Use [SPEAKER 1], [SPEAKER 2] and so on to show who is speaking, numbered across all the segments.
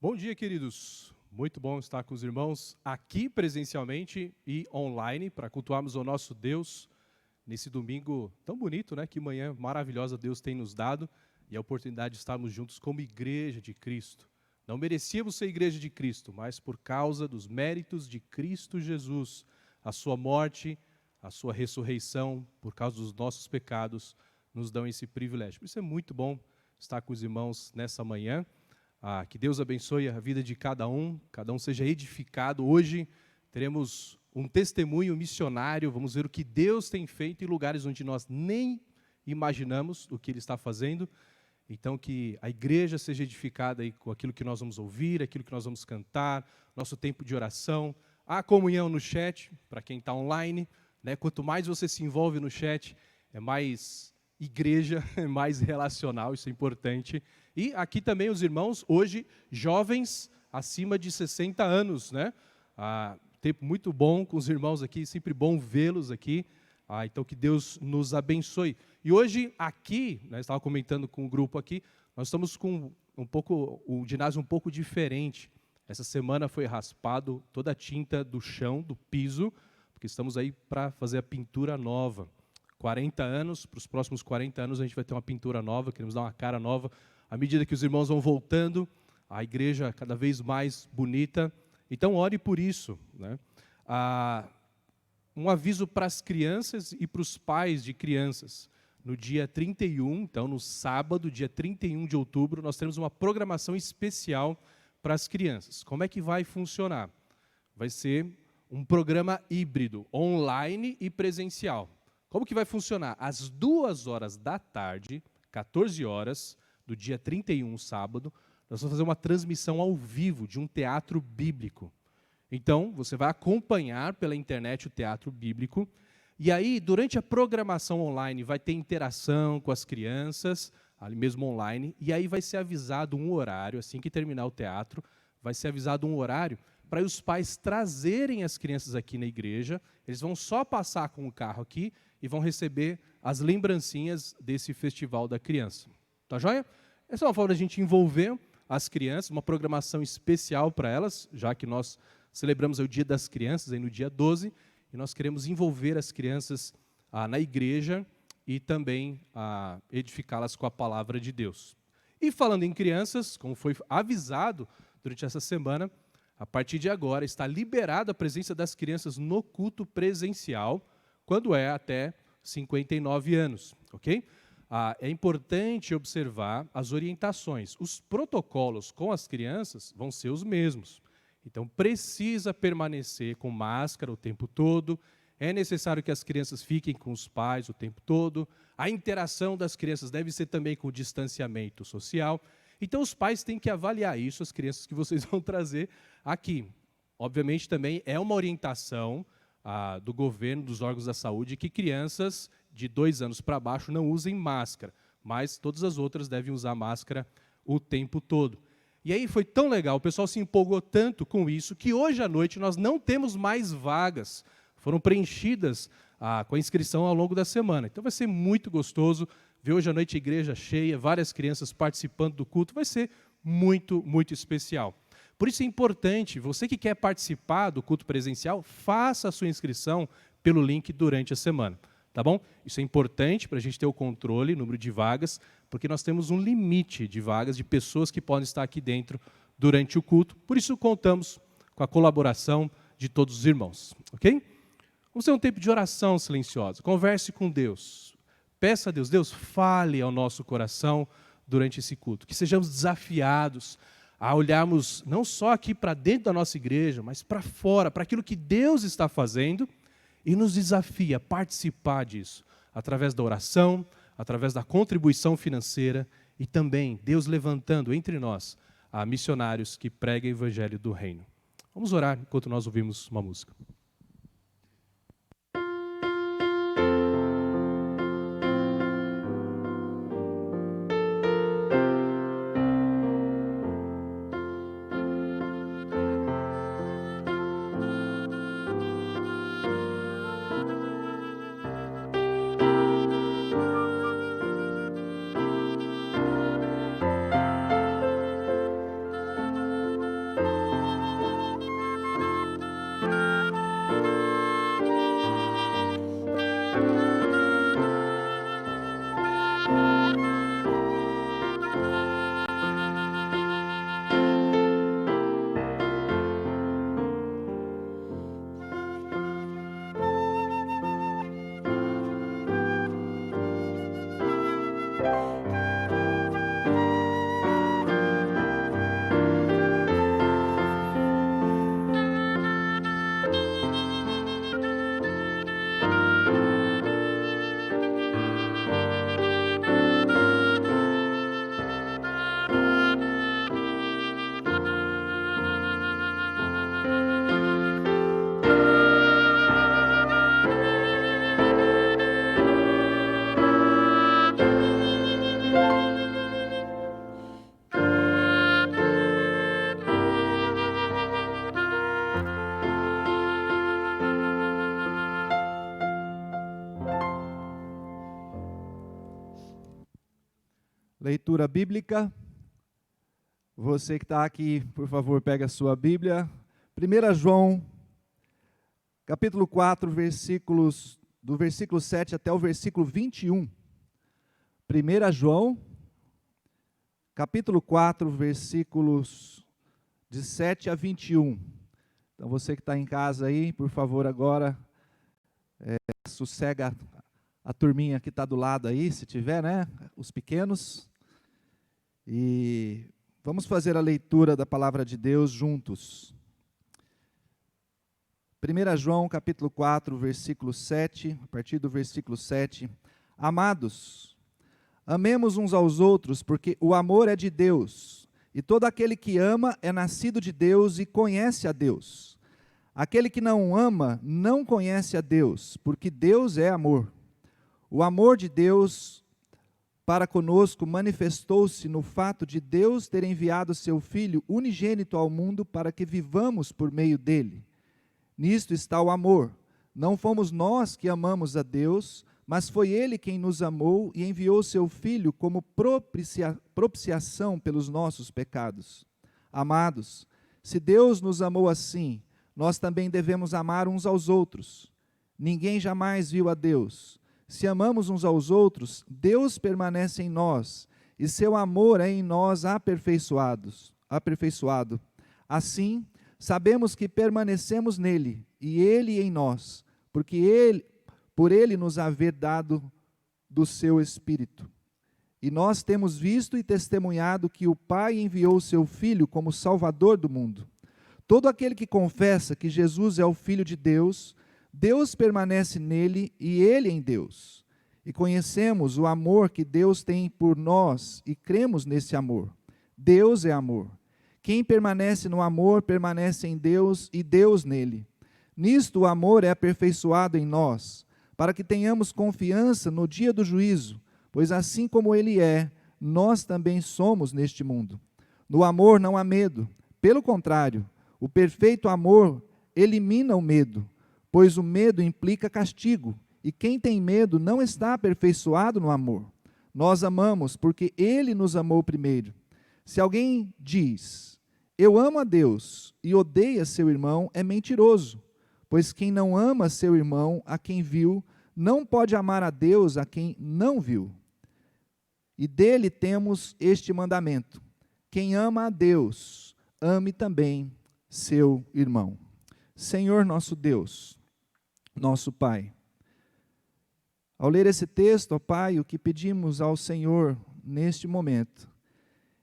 [SPEAKER 1] Bom dia, queridos. Muito bom estar com os irmãos aqui presencialmente e online para cultuarmos o nosso Deus nesse domingo tão bonito, né? Que manhã maravilhosa Deus tem nos dado e a oportunidade de estarmos juntos como igreja de Cristo. Não merecíamos ser igreja de Cristo, mas por causa dos méritos de Cristo Jesus, a sua morte, a sua ressurreição, por causa dos nossos pecados, nos dão esse privilégio. Por isso é muito bom estar com os irmãos nessa manhã. Que Deus abençoe a vida de cada um seja edificado. Hoje teremos um testemunho missionário, vamos ver o que Deus tem feito em lugares onde nós nem imaginamos o que Ele está fazendo. Então, que a igreja seja edificada aí com aquilo que nós vamos ouvir, aquilo que nós vamos cantar, nosso tempo de oração, a comunhão no chat, para quem está online, né? Quanto mais você se envolve no chat, é mais igreja, é mais relacional, isso é importante. E aqui também os irmãos, hoje, jovens acima de 60 anos, né? Tempo muito bom com os irmãos aqui, sempre bom vê-los aqui. Então, que Deus nos abençoe. E hoje, aqui, né, estava comentando com o grupo aqui, nós estamos com um ginásio um pouco diferente. Essa semana foi raspado toda a tinta do chão, do piso, porque estamos aí para fazer a pintura nova. 40 anos, para os próximos 40 anos a gente vai ter uma pintura nova, queremos dar uma cara nova. À medida que os irmãos vão voltando, a igreja cada vez mais bonita. Então, ore por isso, né? Um aviso para as crianças e para os pais de crianças. No dia 31, então no sábado, dia 31 de outubro, nós temos uma programação especial para as crianças. Como é que vai funcionar? Vai ser um programa híbrido, online e presencial. Como que vai funcionar? Às 2h da tarde, 14 horas, do dia 31, sábado, nós vamos fazer uma transmissão ao vivo de um teatro bíblico. Então, você vai acompanhar pela internet o teatro bíblico, e aí, durante a programação online, vai ter interação com as crianças, ali mesmo online, e aí vai ser avisado um horário, assim que terminar o teatro, vai ser avisado um horário para os pais trazerem as crianças aqui na igreja, eles vão só passar com o carro aqui e vão receber as lembrancinhas desse Festival da Criança. Tá joia? Essa é uma forma de a gente envolver as crianças, uma programação especial para elas, já que nós celebramos o Dia das Crianças aí no dia 12, e nós queremos envolver as crianças na igreja e também edificá-las com a palavra de Deus. E falando em crianças, como foi avisado durante essa semana, a partir de agora está liberada a presença das crianças no culto presencial, quando é até 59 anos, ok? É importante observar as orientações. Os protocolos com as crianças vão ser os mesmos. Então, precisa permanecer com máscara o tempo todo. É necessário que as crianças fiquem com os pais o tempo todo. A interação das crianças deve ser também com o distanciamento social. Então, os pais têm que avaliar isso, as crianças que vocês vão trazer aqui. Obviamente, também é uma orientação do governo, dos órgãos da saúde, que crianças de 2 anos para baixo não usem máscara, mas todas as outras devem usar máscara o tempo todo. E aí foi tão legal, o pessoal se empolgou tanto com isso, que hoje à noite nós não temos mais vagas, foram preenchidas com a inscrição ao longo da semana. Então vai ser muito gostoso ver hoje à noite a igreja cheia, várias crianças participando do culto, vai ser muito, muito especial. Por isso é importante, você que quer participar do culto presencial, faça a sua inscrição pelo link durante a semana. Tá bom? Isso é importante para a gente ter o controle, número de vagas, porque nós temos um limite de vagas, de pessoas que podem estar aqui dentro durante o culto. Por isso, contamos com a colaboração de todos os irmãos. Ok? Vamos ter um tempo de oração silenciosa. Converse com Deus. Peça a Deus, Deus, fale ao nosso coração durante esse culto. Que sejamos desafiados a olharmos não só aqui para dentro da nossa igreja, mas para fora, para aquilo que Deus está fazendo, e nos desafia a participar disso, através da oração, através da contribuição financeira e também Deus levantando entre nós missionários que pregam o evangelho do reino. Vamos orar enquanto nós ouvimos uma música.
[SPEAKER 2] Leitura bíblica. Você que está aqui, por favor, pega a sua Bíblia. 1 João, capítulo 4, do versículo 7 até o versículo 21. 1 João, capítulo 4, versículos de 7 a 21. Então, você que está em casa aí, por favor, agora, sossega a turminha que está do lado aí, se tiver, né? Os pequenos. E vamos fazer a leitura da palavra de Deus juntos. 1 João, capítulo 4, versículo 7, a partir do versículo 7. Amados, amemos uns aos outros, porque o amor é de Deus, e todo aquele que ama é nascido de Deus e conhece a Deus. Aquele que não ama não conhece a Deus, porque Deus é amor. O amor de Deus para conosco manifestou-se no fato de Deus ter enviado seu Filho unigênito ao mundo para que vivamos por meio dele. Nisto está o amor. Não fomos nós que amamos a Deus, mas foi Ele quem nos amou e enviou seu Filho como propiciação pelos nossos pecados. Amados, se Deus nos amou assim, nós também devemos amar uns aos outros. Ninguém jamais viu a Deus. Se amamos uns aos outros, Deus permanece em nós, e seu amor é em nós aperfeiçoado. Assim, sabemos que permanecemos nele, e ele em nós, por ele nos haver dado do seu Espírito. E nós temos visto e testemunhado que o Pai enviou o seu Filho como Salvador do mundo. Todo aquele que confessa que Jesus é o Filho de Deus, Deus permanece nele e ele em Deus. E conhecemos o amor que Deus tem por nós e cremos nesse amor. Deus é amor. Quem permanece no amor permanece em Deus e Deus nele. Nisto o amor é aperfeiçoado em nós, para que tenhamos confiança no dia do juízo, pois assim como ele é, nós também somos neste mundo. No amor não há medo, pelo contrário, o perfeito amor elimina o medo, pois o medo implica castigo, e quem tem medo não está aperfeiçoado no amor. Nós amamos porque Ele nos amou primeiro. Se alguém diz, eu amo a Deus, e odeia seu irmão, é mentiroso, pois quem não ama seu irmão, a quem viu, não pode amar a Deus, a quem não viu. E dele temos este mandamento: quem ama a Deus, ame também seu irmão. Senhor nosso Deus, nosso Pai, ao ler esse texto, ó Pai, o que pedimos ao Senhor neste momento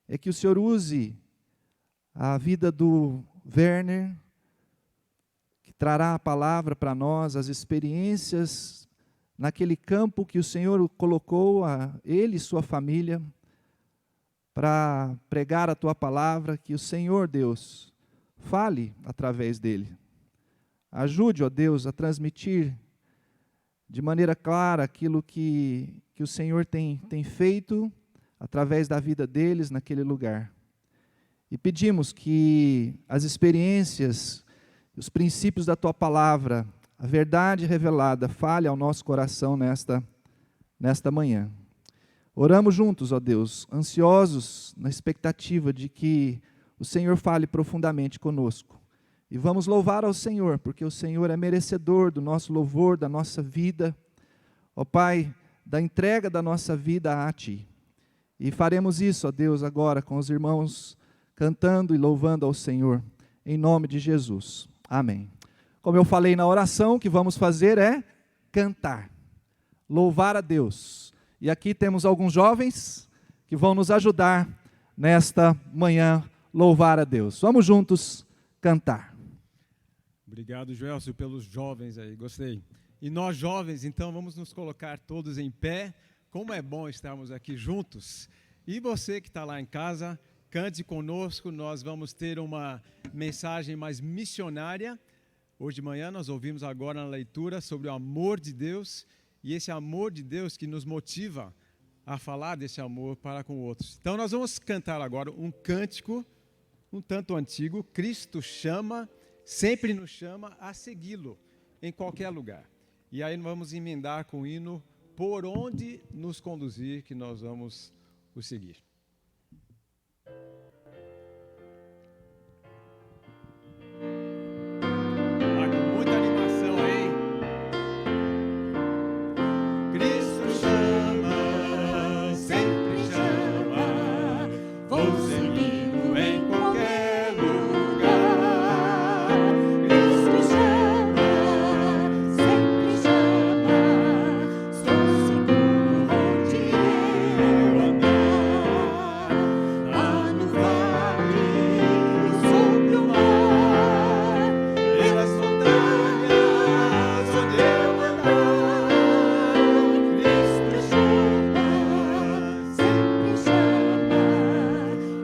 [SPEAKER 2] é que o Senhor use a vida do Werner, que trará a palavra para nós, as experiências naquele campo que o Senhor colocou a ele e sua família para pregar a Tua palavra, que o Senhor, Deus, fale através dele. Ajude, ó Deus, a transmitir de maneira clara aquilo que o Senhor tem feito através da vida deles naquele lugar. E pedimos que as experiências, os princípios da Tua palavra, a verdade revelada, fale ao nosso coração nesta manhã. Oramos juntos, ó Deus, ansiosos na expectativa de que o Senhor fale profundamente conosco. E vamos louvar ao Senhor, porque o Senhor é merecedor do nosso louvor, da nossa vida. Ó Pai, da entrega da nossa vida a Ti. E faremos isso, ó Deus, agora com os irmãos cantando e louvando ao Senhor, em nome de Jesus. Amém. Como eu falei na oração, o que vamos fazer é cantar, louvar a Deus. E aqui temos alguns jovens que vão nos ajudar nesta manhã, louvar a Deus. Vamos juntos cantar.
[SPEAKER 3] Obrigado, Joelcio, pelos jovens aí, gostei. E nós jovens, então, vamos nos colocar todos em pé. Como é bom estarmos aqui juntos. E você que está lá em casa, cante conosco, nós vamos ter uma mensagem mais missionária. Hoje de manhã nós ouvimos agora na leitura sobre o amor de Deus, e esse amor de Deus que nos motiva a falar desse amor para com outros. Então nós vamos cantar agora um cântico, um tanto antigo, Cristo chama, sempre nos chama a segui-lo em qualquer lugar. E aí nós vamos emendar com o hino Por Onde Nos Conduzir, que nós vamos o seguir. Com muita animação aí. Cristo chama, sempre chama, vou segui-lo em qualquer lugar. Cristo chama, sempre chama, sou seguro onde eu andar. Lá no vale, sobre o mar, pelas montanhas onde eu andar. Cristo chama, sempre chama,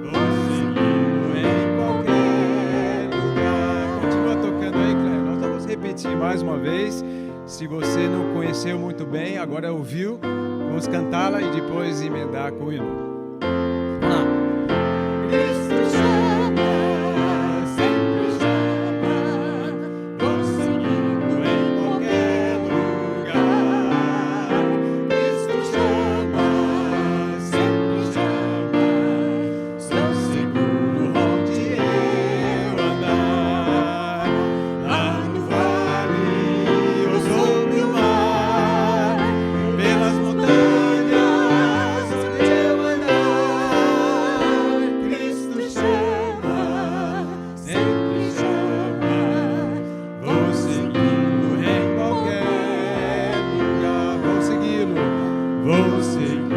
[SPEAKER 3] vou segui-lo em qualquer lugar. Continua tocando aí, Cléber. Nós vamos repetir mais uma vez. Se você não conheceu muito bem, agora ouviu, vamos cantá-la e depois emendar com o hino. Vamos lá. Cristo chama, sempre chama, vou segui-lo em qualquer lugar. Cristo chama, sempre chama, sou seguro onde eu andar. Lá no vale ou sobre o mar, pelas montanhas onde eu andar. Cristo chama, sempre chama, vou segui-lo em qualquer lugar. Vou segui-lo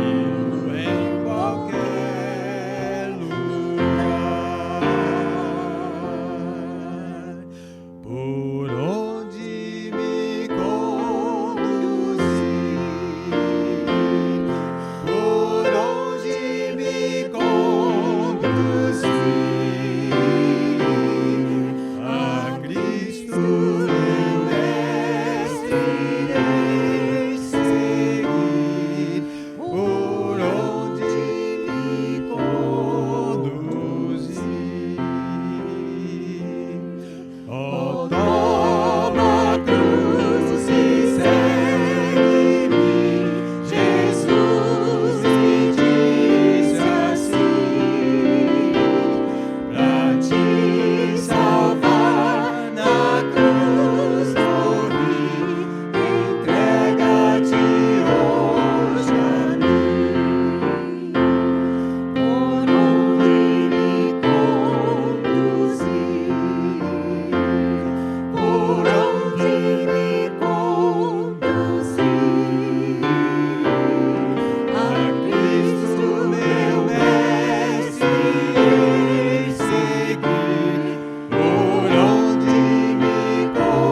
[SPEAKER 3] em qualquer lugar. Por onde me conduzir, por onde me conduzir, a Cristo meu mestre irei seguir. Por onde me conduzir, ó, toma a cruz e segue-me. Jesus me disse assim, pra te salvar na cruz morri, entrega-te hoje a mim. Por onde me conduzir, por onde me conduzir, a Cristo meu mestre irei seguir. Por onde me conduzir,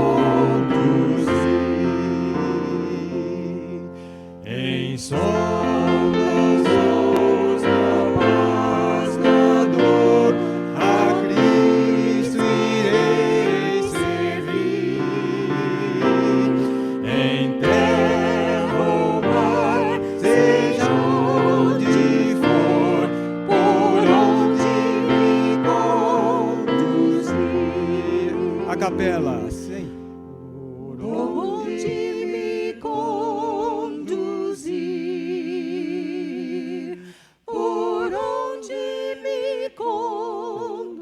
[SPEAKER 3] em sombras ou na paz, na dor, a Cristo irei servir. Em terra ou mar, seja onde for, por onde me conduzir. A capela, sim. Por
[SPEAKER 4] onde me conduzir, por onde me conduzir,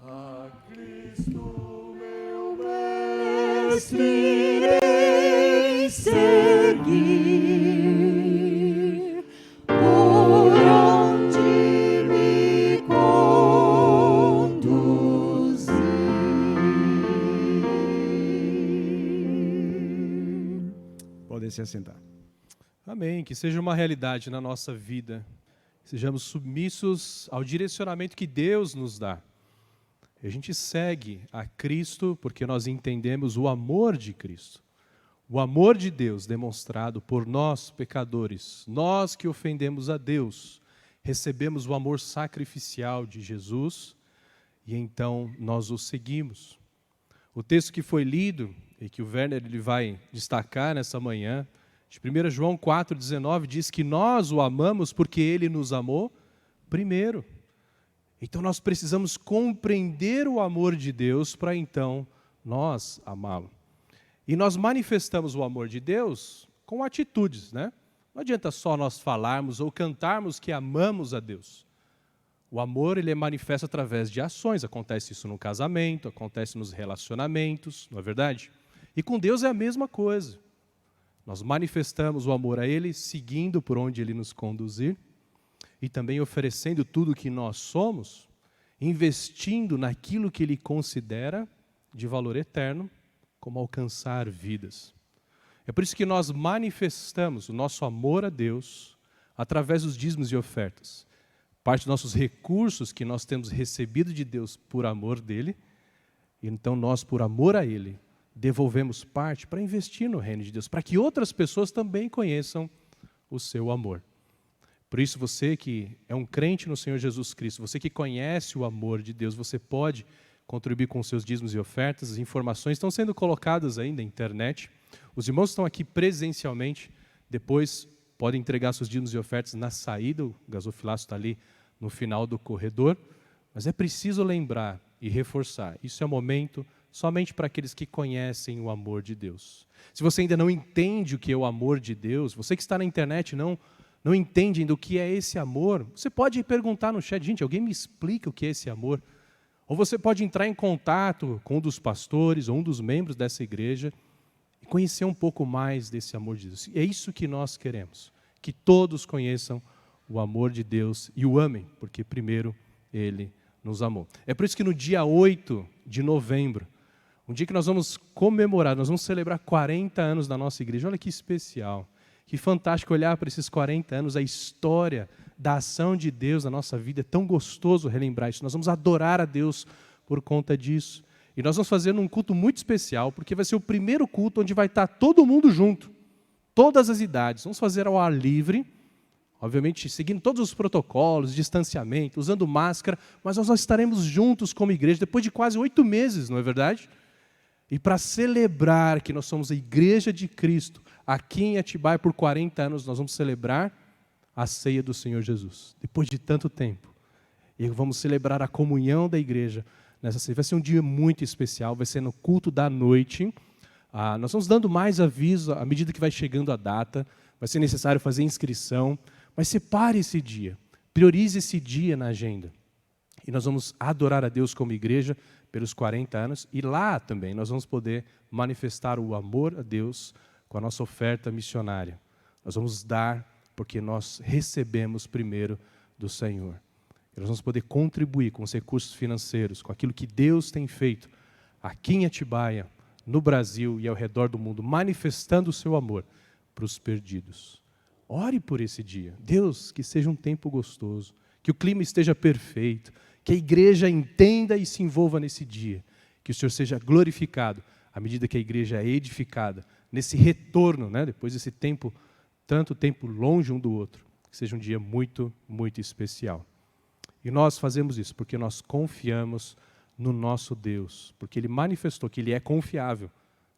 [SPEAKER 3] a Cristo meu
[SPEAKER 4] mestre irei seguir. Por onde me conduzir.
[SPEAKER 3] Podem se assentar.
[SPEAKER 1] Amém. Que seja uma realidade na nossa vida. Sejamos submissos ao direcionamento que Deus nos dá. A gente segue a Cristo porque nós entendemos o amor de Cristo. O amor de Deus demonstrado por nós, pecadores. Nós que ofendemos a Deus, recebemos o amor sacrificial de Jesus e então nós o seguimos. O texto que foi lido e que o Werner ele vai destacar nessa manhã, de 1 João 4,19, diz que nós o amamos porque ele nos amou primeiro. Então nós precisamos compreender o amor de Deus para então nós amá-lo. E nós manifestamos o amor de Deus com atitudes, né? Não adianta só nós falarmos ou cantarmos que amamos a Deus. O amor, ele é manifesto através de ações. Acontece isso no casamento, acontece nos relacionamentos, não é verdade? E com Deus é a mesma coisa. Nós manifestamos o amor a Ele, seguindo por onde Ele nos conduzir, e também oferecendo tudo o que nós somos, investindo naquilo que Ele considera de valor eterno, como alcançar vidas. É por isso que nós manifestamos o nosso amor a Deus através dos dízimos e ofertas. Parte dos nossos recursos que nós temos recebido de Deus por amor dEle, e então nós, por amor a Ele, devolvemos parte para investir no reino de Deus, para que outras pessoas também conheçam o seu amor. Por isso, você que é um crente no Senhor Jesus Cristo, você que conhece o amor de Deus, você pode contribuir com os seus dízimos e ofertas. As informações estão sendo colocadas aí na internet. Os irmãos estão aqui presencialmente, depois podem entregar seus dízimos e ofertas na saída, o gasofilácio está ali no final do corredor. Mas é preciso lembrar e reforçar, isso é um momento somente para aqueles que conhecem o amor de Deus. Se você ainda não entende o que é o amor de Deus, você que está na internet não entende ainda o que é esse amor, você pode perguntar no chat, gente, alguém me explica o que é esse amor? Ou você pode entrar em contato com um dos pastores ou um dos membros dessa igreja e conhecer um pouco mais desse amor de Deus. É isso que nós queremos, que todos conheçam o amor de Deus e o amem, porque primeiro Ele nos amou. É por isso que no dia 8 de novembro, um dia que nós vamos comemorar, nós vamos celebrar 40 anos da nossa igreja. Olha que especial, que fantástico olhar para esses 40 anos, a história da ação de Deus na nossa vida. É tão gostoso relembrar isso. Nós vamos adorar a Deus por conta disso. E nós vamos fazer um culto muito especial, porque vai ser o primeiro culto onde vai estar todo mundo junto, todas as idades. Vamos fazer ao ar livre, obviamente seguindo todos os protocolos, distanciamento, usando máscara, mas nós estaremos juntos como igreja, depois de quase 8 meses, não é verdade? E para celebrar que nós somos a igreja de Cristo, aqui em Atibaia por 40 anos, nós vamos celebrar a ceia do Senhor Jesus, depois de tanto tempo. E vamos celebrar a comunhão da igreja nessa ceia. Vai ser um dia muito especial, vai ser no culto da noite. Nós vamos dando mais aviso à medida que vai chegando a data, vai ser necessário fazer inscrição, mas separe esse dia, priorize esse dia na agenda. E nós vamos adorar a Deus como igreja pelos 40 anos, e lá também nós vamos poder manifestar o amor a Deus com a nossa oferta missionária. Nós vamos dar porque nós recebemos primeiro do Senhor. E nós vamos poder contribuir com os recursos financeiros, com aquilo que Deus tem feito aqui em Atibaia, no Brasil e ao redor do mundo, manifestando o seu amor para os perdidos. Ore por esse dia. Deus, que seja um tempo gostoso, que o clima esteja perfeito, que a igreja entenda e se envolva nesse dia, que o Senhor seja glorificado à medida que a igreja é edificada, nesse retorno, né, depois desse tempo, tanto tempo longe um do outro, que seja um dia muito, muito especial. E nós fazemos isso porque nós confiamos no nosso Deus, porque Ele manifestou que Ele é confiável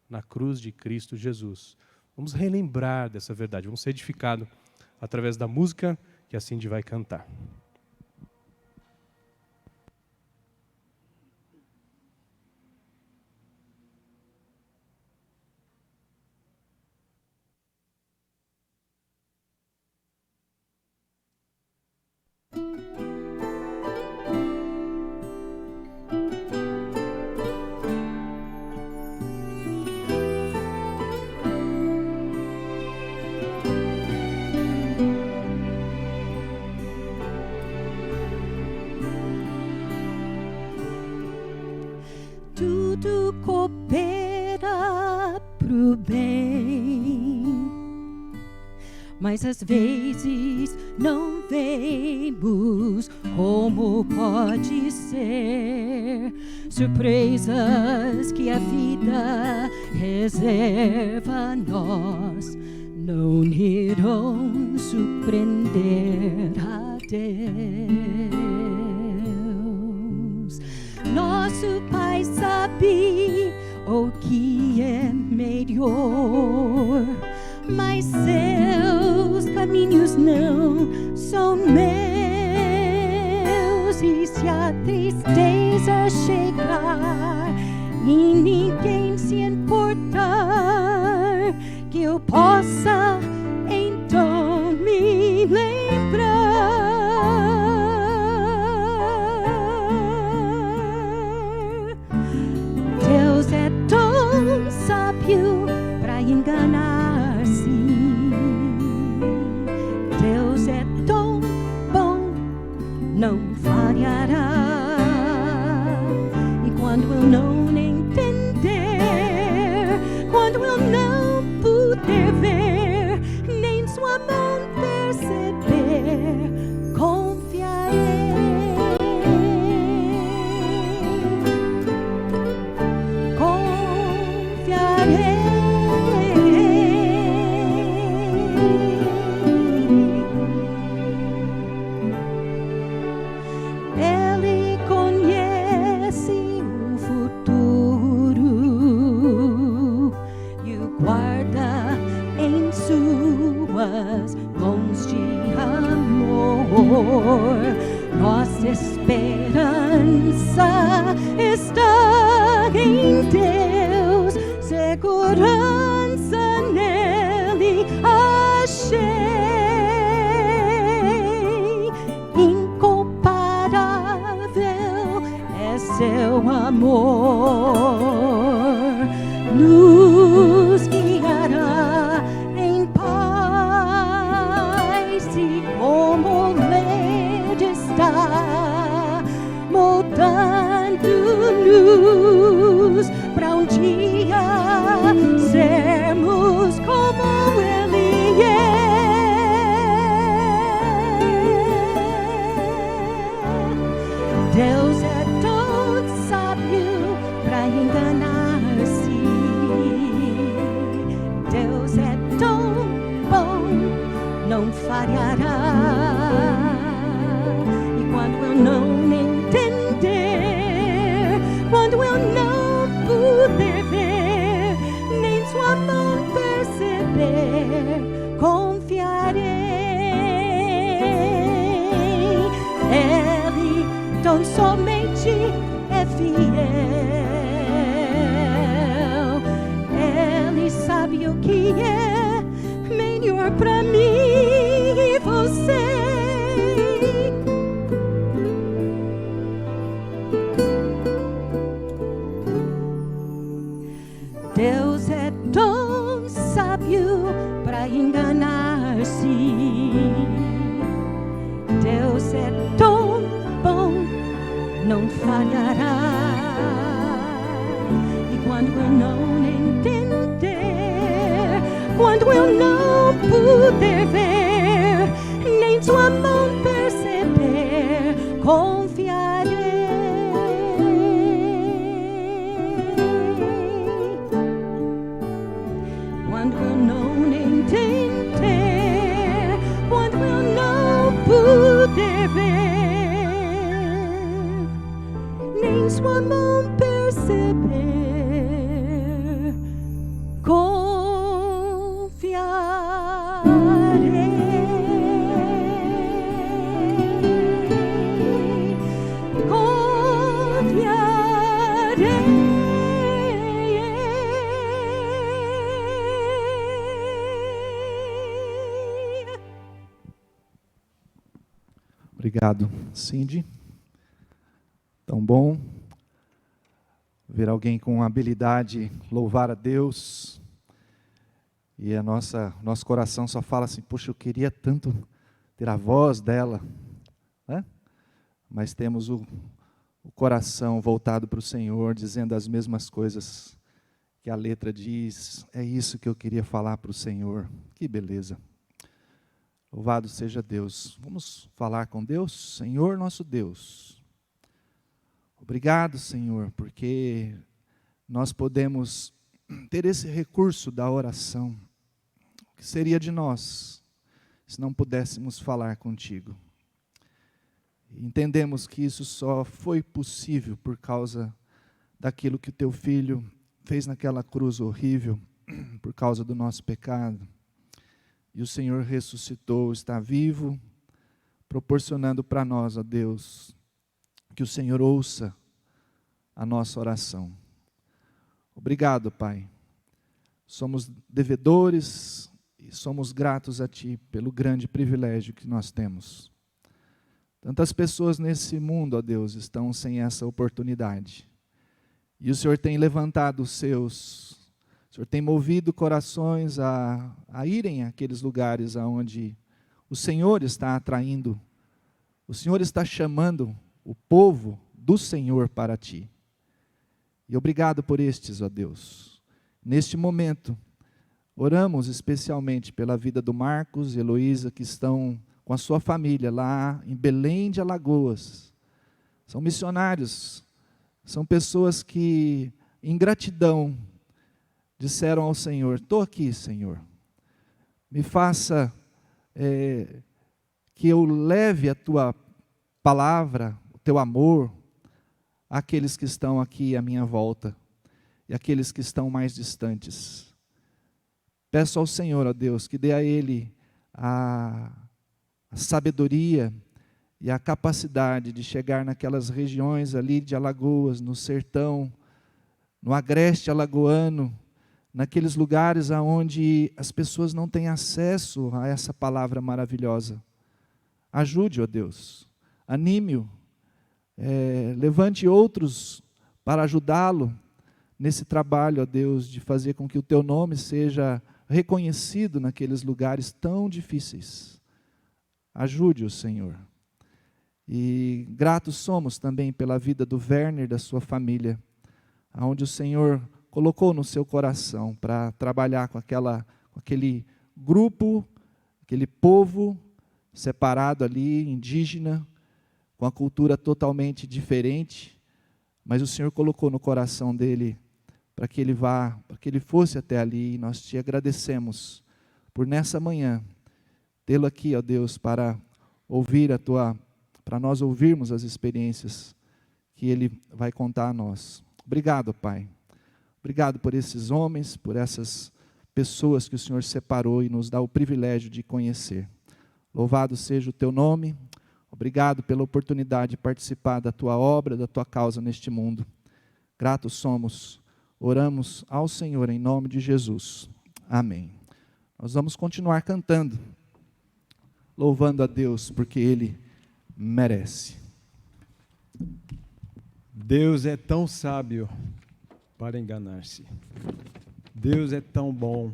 [SPEAKER 1] na cruz de Cristo Jesus. Vamos relembrar dessa verdade, vamos ser edificados através da música que a Cindy vai cantar.
[SPEAKER 4] Tudo coopera pro bem, mas às vezes não vemos como pode ser. Surpresas que a vida reserva a nós não irão surpreender a Deus. Nosso Pai sabe o que é melhor, mas seus caminhos não são meus. E se a tristeza chegar e ninguém se importar, que eu eu possa então me lembrar. Deus é tão sábio para enganar-se. Deus é tão bom, não falhará. E quando eu não entender, quando eu não puder ver, nem sua mão perceber, confiarei. Ele conhece o futuro e o guarda em suas mãos de amor. Nossa esperança está em Deus, segurança nele achei. Incomparável é seu amor, nos guiará em paz e como lede está moldando-nos para um dia sermos como Ele é. Deus é tão sábio para enganar-se. Deus é tão bom, não falhará. E quando eu não entender, quando eu não puder ver, nem sua mão perceber, confiarei. Ele tão somente é fiel. Ele sabe o que é melhor pra mim e você. Deus é tão sábio para enganar-se. Deus é tão bom, não falhará. E quando eu não entender, quando eu não puder ver, nem sua mão perceber, confiarei. Quando eu não entender, quando eu não puder ver, nem sua mão perceber,
[SPEAKER 2] Obrigado, Cindy. Tão bom ver alguém com habilidade louvar a Deus. E nosso coração só fala assim: poxa, eu queria tanto ter a voz dela, né? Mas temos o coração voltado para o Senhor, dizendo as mesmas coisas que a letra diz. É isso que eu queria falar para o Senhor. Que beleza. Louvado seja Deus. Vamos falar com Deus? Senhor nosso Deus, obrigado, Senhor, porque nós podemos ter esse recurso da oração. O que seria de nós se não pudéssemos falar contigo? Entendemos que isso só foi possível por causa daquilo que o teu filho fez naquela cruz horrível, por causa do nosso pecado. E o Senhor ressuscitou, está vivo, proporcionando para nós, ó Deus, que o Senhor ouça a nossa oração. Obrigado, Pai, somos devedores e somos gratos a Ti pelo grande privilégio que nós temos. Tantas pessoas nesse mundo, ó Deus, estão sem essa oportunidade. E o Senhor tem levantado os seus, o Senhor tem movido corações a irem àqueles lugares aonde o Senhor está atraindo, o Senhor está chamando o povo do Senhor para Ti. E obrigado por estes, ó Deus. Neste momento, oramos especialmente pela vida do Marcos e Heloísa, que estão com a sua família lá em Belém de Alagoas. São missionários, são pessoas que, em gratidão, disseram ao Senhor: estou aqui, Senhor, me faça que eu leve a Tua palavra, o Teu amor, àqueles que estão aqui à minha volta e àqueles que estão mais distantes. Peço ao Senhor, ó Deus, que dê a ele a sabedoria e a capacidade de chegar naquelas regiões ali de Alagoas, no sertão, no agreste alagoano, naqueles lugares onde as pessoas não têm acesso a essa palavra maravilhosa. Ajude, ó Deus, anime-o, levante outros para ajudá-lo nesse trabalho, ó Deus, de fazer com que o Teu nome seja reconhecido naqueles lugares tão difíceis. Ajude-o, Senhor. E gratos somos também pela vida do Werner e da sua família, onde o Senhor colocou no seu coração para trabalhar com aquele grupo, aquele povo separado ali, indígena, com a cultura totalmente diferente, mas o Senhor colocou no coração dele para que ele fosse até ali, e nós te agradecemos por nessa manhã tê-lo aqui, ó Deus, para nós ouvirmos as experiências que ele vai contar a nós. Obrigado, Pai. Obrigado por esses homens, por essas pessoas que o Senhor separou e nos dá o privilégio de conhecer. Louvado seja o Teu nome. Obrigado pela oportunidade de participar da Tua obra, da Tua causa neste mundo. Gratos somos. Oramos ao Senhor em nome de Jesus. Amém. Nós vamos continuar cantando, louvando a Deus, porque Ele merece.
[SPEAKER 3] Deus é tão sábio para enganar-se. Deus é tão bom,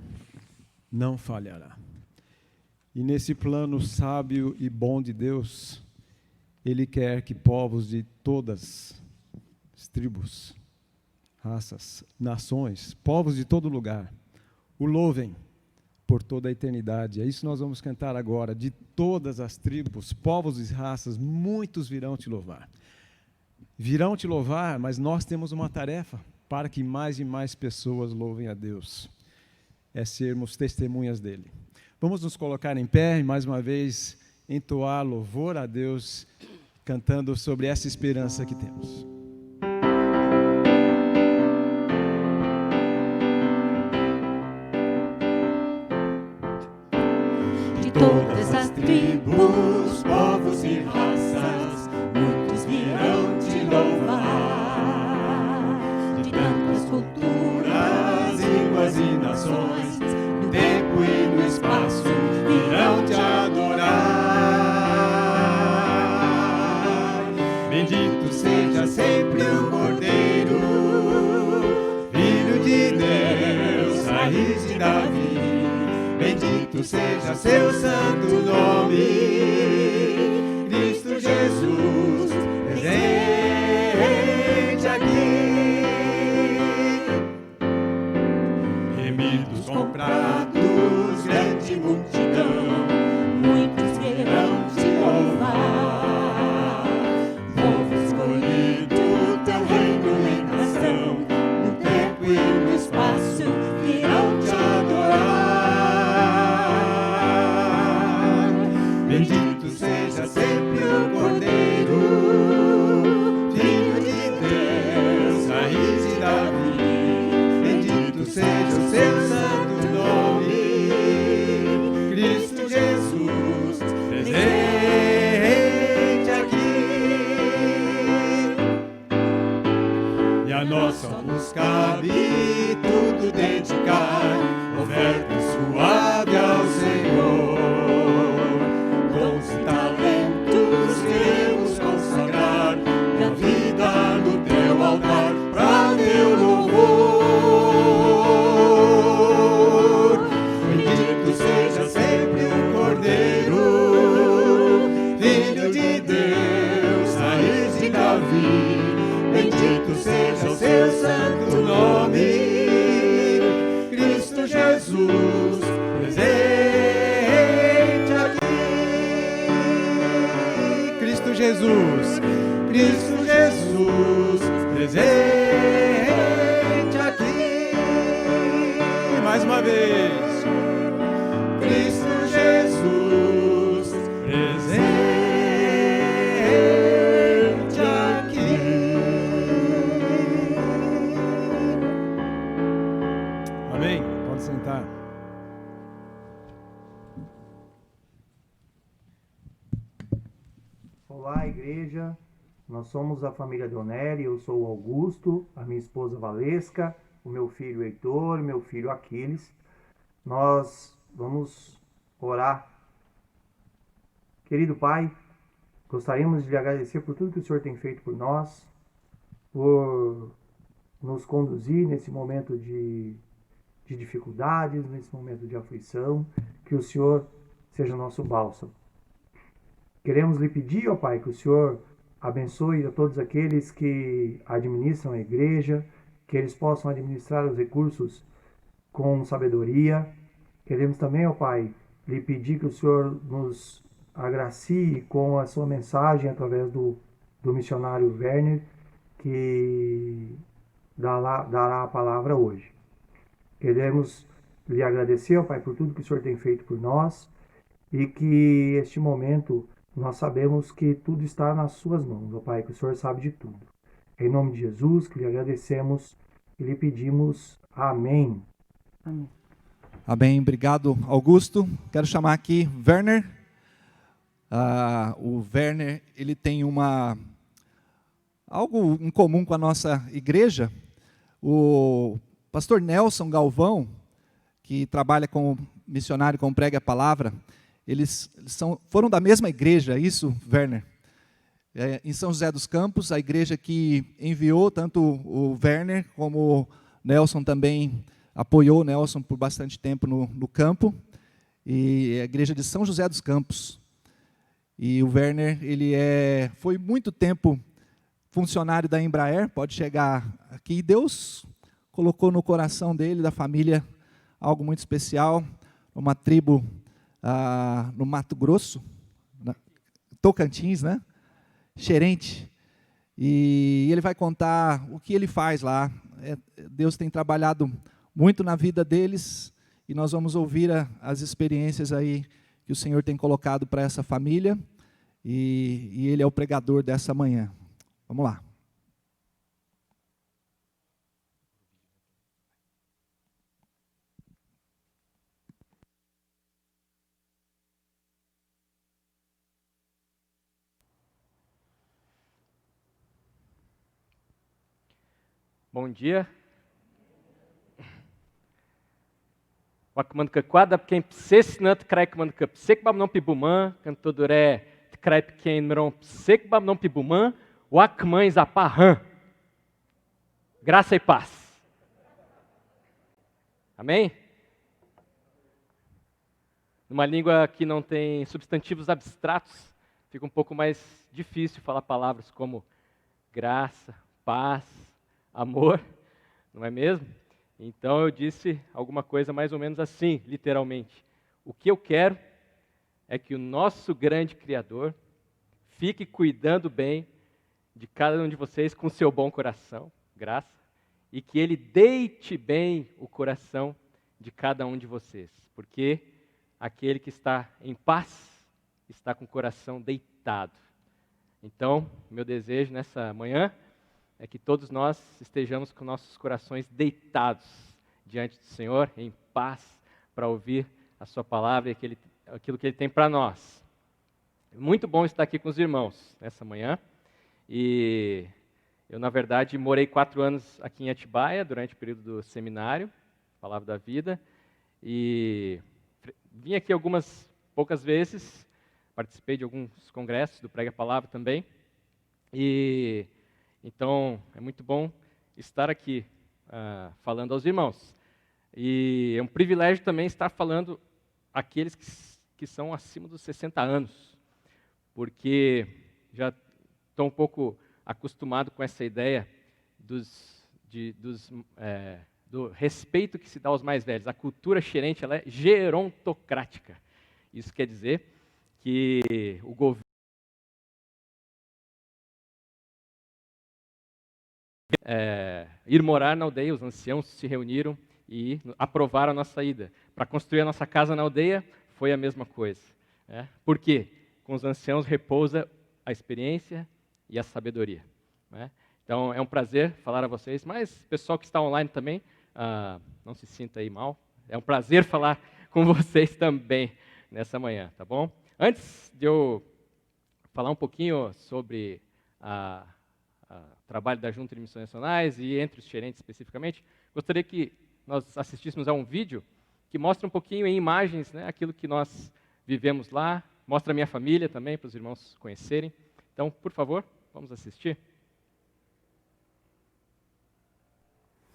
[SPEAKER 3] não falhará. E nesse plano sábio e bom de Deus, Ele quer que povos de todas as tribos, raças, nações, povos de todo lugar, o louvem por toda a eternidade. É isso que nós vamos cantar agora. De todas as tribos, povos e raças, muitos virão te louvar. Virão te louvar, mas nós temos uma tarefa para que mais e mais pessoas louvem a Deus. É sermos testemunhas dEle. Vamos nos colocar em pé e mais uma vez entoar louvor a Deus, cantando sobre essa esperança que temos.
[SPEAKER 4] Todas as tribos, povos e raças, muitos virão te louvar. De tantas culturas, línguas e nações, no tempo e no espaço, virão te adorar. Bendito seja sempre o Cordeiro, Filho de Deus, raiz de Davi. Bendito seja seu santo nome, Cristo Jesus, presente aqui. Remidos comprados, grande multidão, muitos virão te louvar. Povo escolhido, teu reino em nação, no tempo e no espaço, virão te adorar. Bendito seja sempre o Cordeiro, Filho de Deus, raiz de Davi. Bendito seja o seu santo nome, Cristo Jesus, presente aqui. E a nós só nos cabe tudo dedicar bendito seja o seu santo nome. Cristo Jesus, presente aqui.
[SPEAKER 3] Cristo Jesus,
[SPEAKER 4] Cristo Jesus, presente aqui.
[SPEAKER 3] mais uma vez.
[SPEAKER 4] Cristo Jesus, presente aqui.
[SPEAKER 3] Amém. Pode sentar.
[SPEAKER 5] Olá, igreja. Nós somos a família Donelli. Eu sou o Augusto, a minha esposa Valesca, o meu filho Heitor, meu filho Aquiles. Nós vamos orar. Querido Pai, gostaríamos de lhe agradecer por tudo que o Senhor tem feito por nós, por nos conduzir nesse momento de dificuldades, nesse momento de aflição. Que o Senhor seja nosso bálsamo. Queremos lhe pedir, ó Pai, que o Senhor abençoe a todos aqueles que administram a igreja, que eles possam administrar os recursos com sabedoria. Queremos também, ó Pai, lhe pedir que o Senhor nos agracie com a sua mensagem através do missionário Werner, que dará a palavra hoje. Queremos lhe agradecer, ó Pai, por tudo que o Senhor tem feito por nós e que este momento nós sabemos que tudo está nas suas mãos, ó Pai, que o Senhor sabe de tudo. Em nome de Jesus, que lhe agradecemos e lhe pedimos amém.
[SPEAKER 2] Amém. Amém. Obrigado, Augusto. Quero chamar aqui Werner. O Werner, ele tem algo em comum com a nossa igreja. O pastor Nelson Galvão, que trabalha como missionário, como prega a palavra, eles foram da mesma igreja, isso, Werner? Em São José dos Campos, a igreja que enviou tanto o Werner como o Nelson também apoiou o Nelson por bastante tempo no campo, e a igreja de São José dos Campos. E o Werner, ele foi muito tempo funcionário da Embraer, pode chegar aqui, e Deus colocou no coração dele, da família, algo muito especial, uma tribo no Mato Grosso, Tocantins, né? Xerente. E ele vai contar o que ele faz lá. Deus tem trabalhado muito na vida deles e nós vamos ouvir as experiências aí que o Senhor tem colocado para essa família e ele é o pregador dessa manhã. Vamos lá.
[SPEAKER 6] Bom dia. Wakman kakwada quem psesnat kraikman kapsek babnon pibuman, cantodoré kraip quem meron psek babnon pibuman, wakman zaparran. Graça e paz. Amém? Numa língua que não tem substantivos abstratos, fica um pouco mais difícil falar palavras como graça, paz, amor, não é mesmo? Então eu disse alguma coisa mais ou menos assim, literalmente. O que eu quero é que o nosso grande Criador fique cuidando bem de cada um de vocês com seu bom coração, graça, e que Ele deite bem o coração de cada um de vocês, porque aquele que está em paz está com o coração deitado. Então, meu desejo nessa manhã é que todos nós estejamos com nossos corações deitados diante do Senhor, em paz, para ouvir a sua palavra e aquilo que Ele tem para nós. Muito bom estar aqui com os irmãos nessa manhã. E eu, na verdade, morei 4 anos aqui em Atibaia, durante o período do seminário, Palavra da Vida, e vim aqui poucas vezes, participei de alguns congressos do Prega Palavra também, e então, é muito bom estar aqui falando aos irmãos. E é um privilégio também estar falando àqueles que são acima dos 60 anos, porque já estou um pouco acostumado com essa ideia do respeito que se dá aos mais velhos. A cultura xerente ela é gerontocrática. Isso quer dizer que o governo ir morar na aldeia, os anciãos se reuniram e aprovaram a nossa ida. Para construir a nossa casa na aldeia, foi a mesma coisa. Por quê? Com os anciãos repousa a experiência e a sabedoria. Então, é um prazer falar a vocês, mas pessoal que está online também, não se sinta aí mal. É um prazer falar com vocês também nessa manhã, tá bom? Antes de eu falar um pouquinho sobre trabalho da Junta de Missões Nacionais e entre os gerentes especificamente, gostaria que nós assistíssemos a um vídeo que mostra um pouquinho em imagens, né, aquilo que nós vivemos lá, mostra a minha família também, para os irmãos conhecerem. Então, por favor, vamos assistir.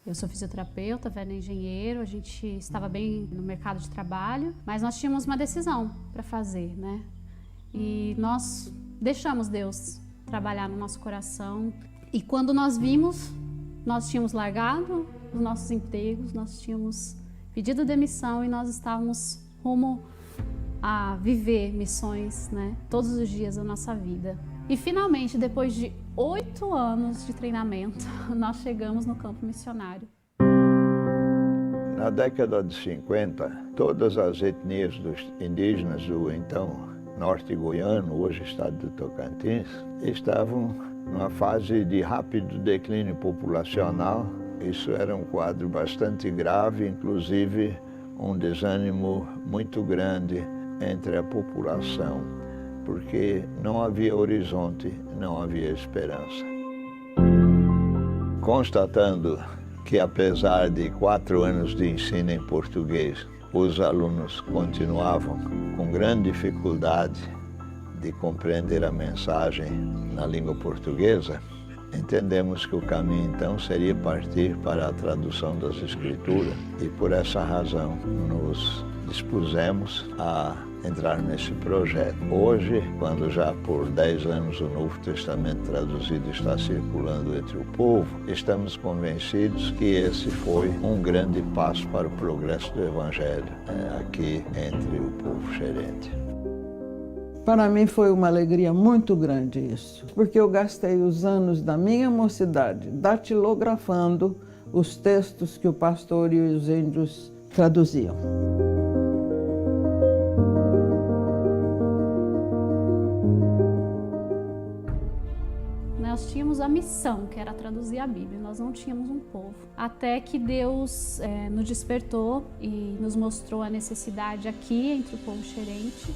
[SPEAKER 7] Eu sou fisioterapeuta, Vera é engenheiro, a gente estava bem no mercado de trabalho, mas nós tínhamos uma decisão para fazer, né? E nós deixamos Deus trabalhar no nosso coração. E quando nós vimos, nós tínhamos largado os nossos empregos, nós tínhamos pedido demissão e nós estávamos rumo a viver missões, né? Todos os dias da nossa vida. E finalmente, depois de 8 anos de treinamento, nós chegamos no campo missionário.
[SPEAKER 8] Na década de 50, todas as etnias dos indígenas do então norte goiano, hoje estado do Tocantins, estavam numa fase de rápido declínio populacional. Isso era um quadro bastante grave, inclusive um desânimo muito grande entre a população, porque não havia horizonte, não havia esperança. Constatando que, apesar de 4 anos de ensino em português, os alunos continuavam com grande dificuldade de compreender a mensagem na língua portuguesa, entendemos que o caminho, então, seria partir para a tradução das Escrituras e, por essa razão, nos dispusemos a entrar nesse projeto. Hoje, quando já por 10 anos o Novo Testamento traduzido está circulando entre o povo, estamos convencidos que esse foi um grande passo para o progresso do Evangelho aqui entre o povo xerente.
[SPEAKER 9] Para mim foi uma alegria muito grande isso, porque eu gastei os anos da minha mocidade datilografando os textos que o pastor e os índios traduziam.
[SPEAKER 7] Nós tínhamos a missão, que era traduzir a Bíblia, nós não tínhamos um povo. Até que Deus nos despertou e nos mostrou a necessidade aqui entre o povo xerente.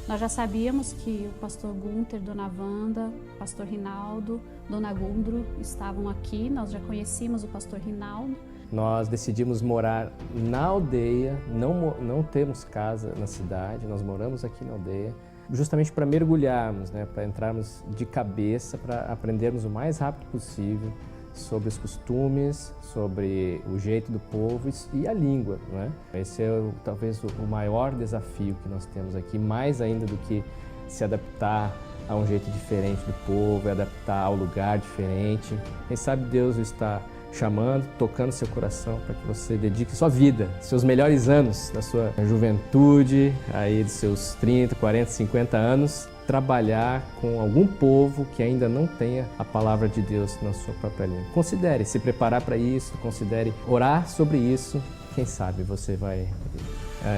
[SPEAKER 7] Nós já sabíamos que o pastor Gunter, Dona Wanda, o pastor Rinaldo, Dona Gundro estavam aqui, nós já conhecíamos o pastor Rinaldo.
[SPEAKER 10] Nós decidimos morar na aldeia, não temos casa na cidade, nós moramos aqui na aldeia, justamente para mergulharmos, né, para entrarmos de cabeça, para aprendermos o mais rápido possível sobre os costumes, sobre o jeito do povo e a língua, né? Esse é talvez o maior desafio que nós temos aqui, mais ainda do que se adaptar a um jeito diferente do povo, adaptar ao lugar diferente. Quem sabe Deus o está chamando, tocando seu coração para que você dedique sua vida, seus melhores anos da sua juventude, aí dos seus 30, 40, 50 anos, trabalhar com algum povo que ainda não tenha a palavra de Deus na sua própria língua. Considere se preparar para isso, considere orar sobre isso. Quem sabe você vai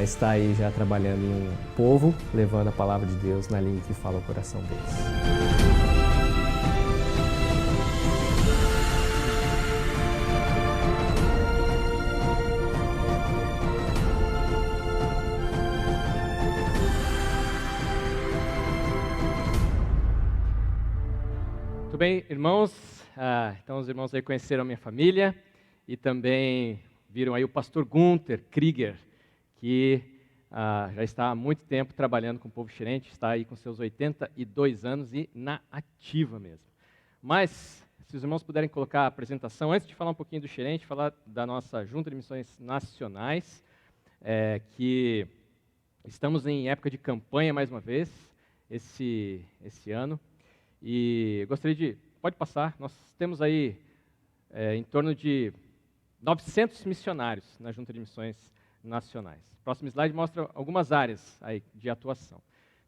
[SPEAKER 10] estar aí já trabalhando em um povo, levando a palavra de Deus na língua que fala o coração deles.
[SPEAKER 6] Muito bem, irmãos, então os irmãos aí conheceram a minha família e também viram aí o pastor Gunter Krieger, que já está há muito tempo trabalhando com o povo xerente, está aí com seus 82 anos e na ativa mesmo. Mas, se os irmãos puderem colocar a apresentação, antes de falar um pouquinho do xerente, falar da nossa Junta de Missões Nacionais, que estamos em época de campanha mais uma vez, esse ano. E gostaria de... Pode passar. Nós temos aí em torno de 900 missionários na Junta de Missões Nacionais. O próximo slide mostra algumas áreas aí de atuação.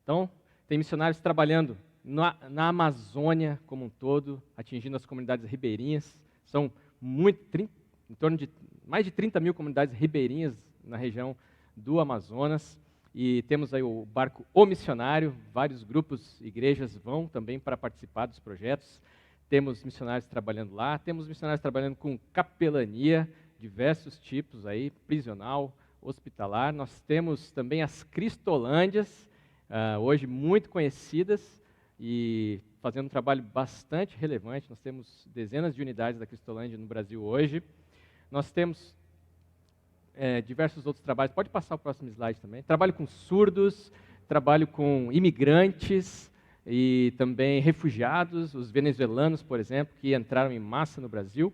[SPEAKER 6] Então, tem missionários trabalhando na Amazônia como um todo, atingindo as comunidades ribeirinhas. São em torno de mais de 30 mil comunidades ribeirinhas na região do Amazonas. E temos aí o barco O Missionário, vários grupos, igrejas vão também para participar dos projetos. Temos missionários trabalhando lá, temos missionários trabalhando com capelania, diversos tipos aí, prisional, hospitalar. Nós temos também as Cristolândias, hoje muito conhecidas e fazendo um trabalho bastante relevante. Nós temos dezenas de unidades da Cristolândia no Brasil hoje. Nós temos diversos outros trabalhos. Pode passar o próximo slide também. Trabalho com surdos, trabalho com imigrantes e também refugiados, os venezuelanos, por exemplo, que entraram em massa no Brasil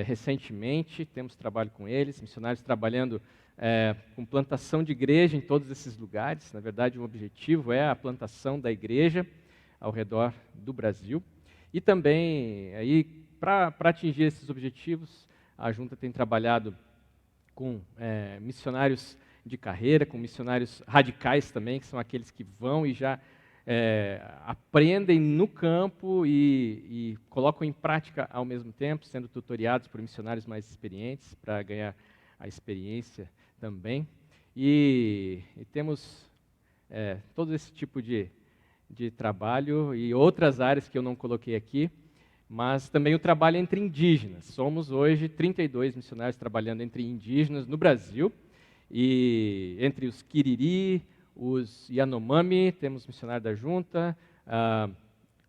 [SPEAKER 6] recentemente. Temos trabalho com eles, missionários trabalhando com plantação de igreja em todos esses lugares. Na verdade, o objetivo é a plantação da igreja ao redor do Brasil. E também, para atingir esses objetivos, a Junta tem trabalhado com missionários de carreira, com missionários radicais também, que são aqueles que vão e já aprendem no campo e colocam em prática ao mesmo tempo, sendo tutoriados por missionários mais experientes para ganhar a experiência também. E temos todo esse tipo de trabalho e outras áreas que eu não coloquei aqui, mas também o trabalho entre indígenas. Somos hoje 32 missionários trabalhando entre indígenas no Brasil, e entre os Quiriri, os Yanomami, temos missionário da Junta,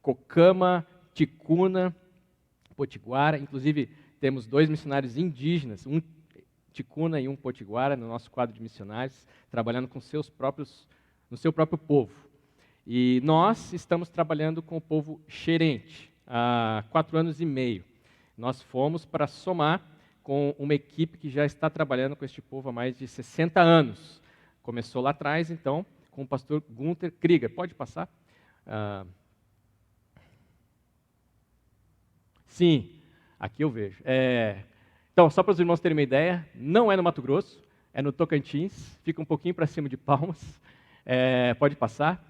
[SPEAKER 6] Cocama, Ticuna, Potiguara. Inclusive, temos 2 missionários indígenas, um Ticuna e um Potiguara, no nosso quadro de missionários, trabalhando com no seu próprio povo. E nós estamos trabalhando com o povo xerente há 4 anos e meio. Nós fomos para somar com uma equipe que já está trabalhando com este povo há mais de 60 anos. Começou lá atrás, então, com o pastor Gunther Krieger. Pode passar? Sim, aqui eu vejo. Então, só para os irmãos terem uma ideia, não é no Mato Grosso, é no Tocantins, fica um pouquinho para cima de Palmas. Pode passar.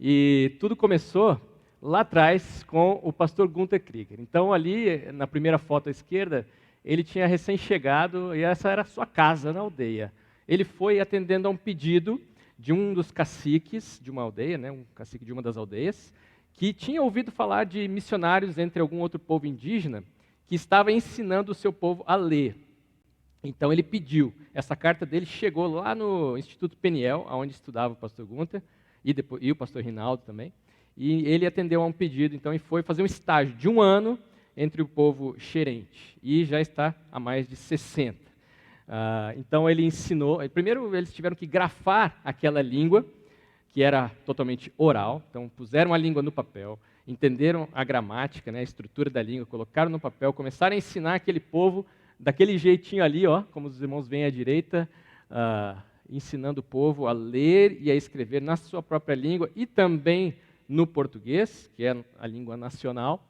[SPEAKER 6] E tudo começou lá atrás com o pastor Gunther Krieger. Então, ali, na primeira foto à esquerda, ele tinha recém-chegado e essa era a sua casa na aldeia. Ele foi atendendo a um pedido de um dos caciques de uma aldeia, um cacique de uma das aldeias, que tinha ouvido falar de missionários entre algum outro povo indígena que estava ensinando o seu povo a ler. Então, ele pediu. Essa carta dele chegou lá no Instituto Peniel, onde estudava o pastor Gunther, e o pastor Rinaldo também. E ele atendeu a um pedido, então, e foi fazer um estágio de 1 ano entre o povo xerente. E já está há mais de 60. Então, ele ensinou... Primeiro, eles tiveram que grafar aquela língua, que era totalmente oral. Então, puseram a língua no papel, entenderam a gramática, a estrutura da língua, colocaram no papel, começaram a ensinar aquele povo daquele jeitinho ali, como os irmãos veem à direita, ensinando o povo a ler e a escrever na sua própria língua e também no português, que é a língua nacional.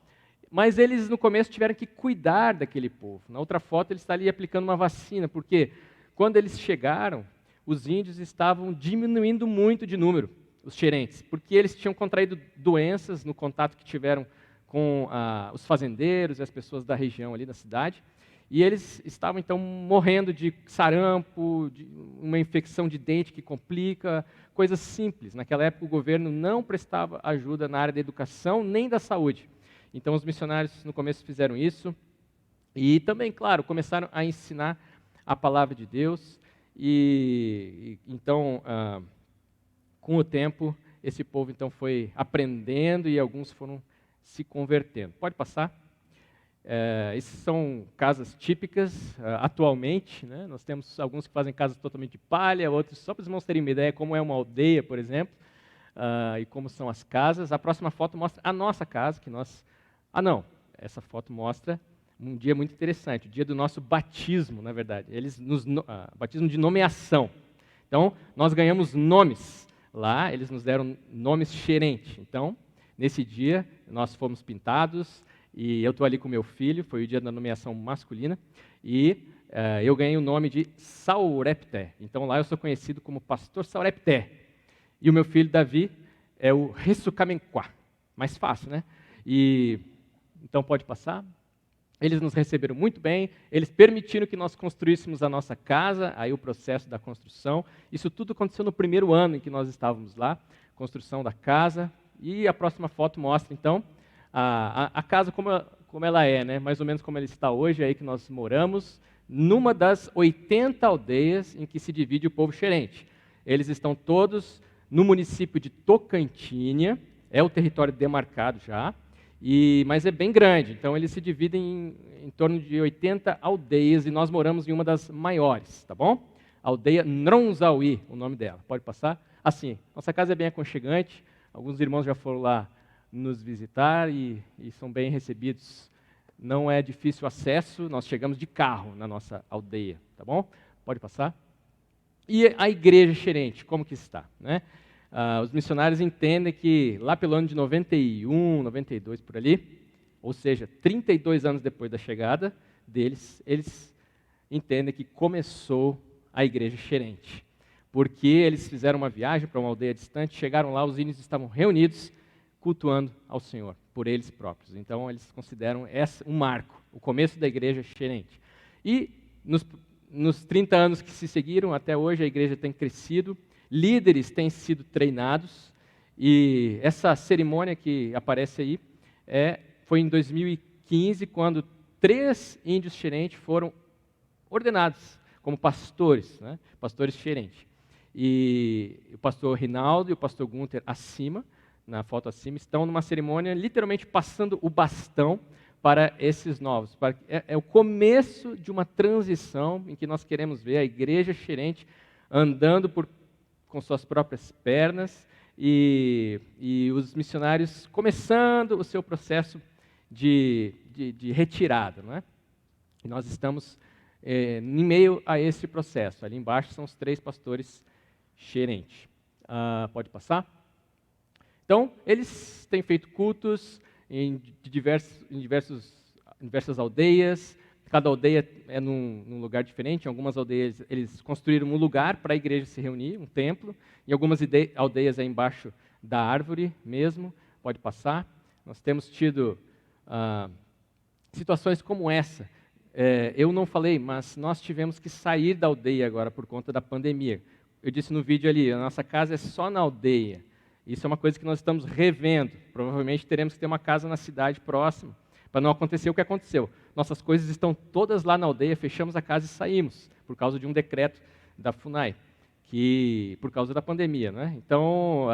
[SPEAKER 6] Mas eles, no começo, tiveram que cuidar daquele povo. Na outra foto, ele está ali aplicando uma vacina, porque quando eles chegaram, os índios estavam diminuindo muito de número, os xerentes, porque eles tinham contraído doenças no contato que tiveram com os fazendeiros e as pessoas da região ali da cidade, e eles estavam, então, morrendo de sarampo, de uma infecção de dente que complica, coisas simples. Naquela época, o governo não prestava ajuda na área da educação nem da saúde. Então, os missionários, no começo, fizeram isso. E também, claro, começaram a ensinar a palavra de Deus. Então, com o tempo, esse povo então foi aprendendo e alguns foram se convertendo. Pode passar? Essas são casas típicas atualmente. Nós temos alguns que fazem casas totalmente de palha, outros, só para os irmãos terem uma ideia, como é uma aldeia, por exemplo, e como são as casas. A próxima foto mostra a nossa casa, que nós... essa foto mostra um dia muito interessante, o dia do nosso batismo, na verdade. Batismo de nomeação. Então, nós ganhamos nomes lá, eles nos deram nomes xerentes. Então, nesse dia, nós fomos pintados E eu estou ali com meu filho, foi o dia da nomeação masculina, e eu ganhei o nome de Saurepté. Então lá eu sou conhecido como Pastor Saurepté. E o meu filho Davi é o Ressucamenquá. Mais fácil, né? E então pode passar. Eles nos receberam muito bem, eles permitiram que nós construíssemos a nossa casa, aí o processo da construção. Isso tudo aconteceu no primeiro ano em que nós estávamos lá, construção da casa. E a próxima foto mostra, então, a casa como ela é, né? Mais ou menos como ela está hoje, é aí que nós moramos, numa das 80 aldeias em que se divide o povo xerente. Eles estão todos no município de Tocantins, é o território demarcado já, mas é bem grande, então eles se dividem em torno de 80 aldeias e nós moramos em uma das maiores, tá bom? Aldeia Nronzauí, o nome dela. Pode passar? Assim, nossa casa é bem aconchegante, alguns irmãos já foram lá nos visitar e são bem recebidos. Não é difícil o acesso, nós chegamos de carro na nossa aldeia, tá bom? Pode passar? E a igreja xerente, como que está, né? Os missionários entendem que lá pelo ano de 91, 92 por ali, ou seja, 32 anos depois da chegada deles, eles entendem que começou a igreja xerente. Porque eles fizeram uma viagem para uma aldeia distante, chegaram lá, os índios estavam reunidos, cultuando ao Senhor, por eles próprios. Então, eles consideram um marco, o começo da igreja xerente. E nos 30 anos que se seguiram, até hoje, a igreja tem crescido, líderes têm sido treinados, e essa cerimônia que aparece aí foi em 2015, quando 3 índios xerentes foram ordenados como pastores, né? Pastores xerentes. E o pastor Rinaldo e o pastor Gunther acima, na foto acima, estão numa cerimônia literalmente passando o bastão para esses novos. É o começo de uma transição em que nós queremos ver a igreja xerente andando com suas próprias pernas e os missionários começando o seu processo de retirada. Não é? E nós estamos em meio a esse processo. Ali embaixo são os 3 pastores xerentes. Pode passar? Então, eles têm feito cultos em diversas aldeias. Cada aldeia é num lugar diferente. Em algumas aldeias, eles construíram um lugar para a igreja se reunir, um templo. Em algumas aldeias é embaixo da árvore mesmo. Pode passar. Nós temos tido situações como essa. Eu não falei, mas nós tivemos que sair da aldeia agora por conta da pandemia. Eu disse no vídeo ali, a nossa casa é só na aldeia. Isso é uma coisa que nós estamos revendo. Provavelmente teremos que ter uma casa na cidade próxima, para não acontecer o que aconteceu. Nossas coisas estão todas lá na aldeia, fechamos a casa e saímos, por causa de um decreto da FUNAI, por causa da pandemia. Né? Então,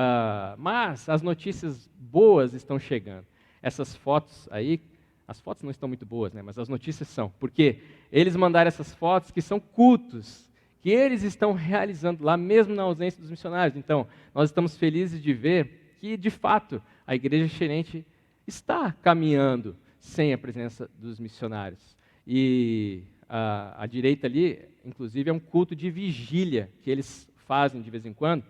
[SPEAKER 6] mas as notícias boas estão chegando. Essas fotos aí, as fotos não estão muito boas, né? Mas as notícias são, porque eles mandaram essas fotos que são cultos, que eles estão realizando lá, mesmo na ausência dos missionários. Então, nós estamos felizes de ver que, de fato, a igreja xerente está caminhando sem a presença dos missionários. E à direita ali, inclusive, é um culto de vigília que eles fazem de vez em quando,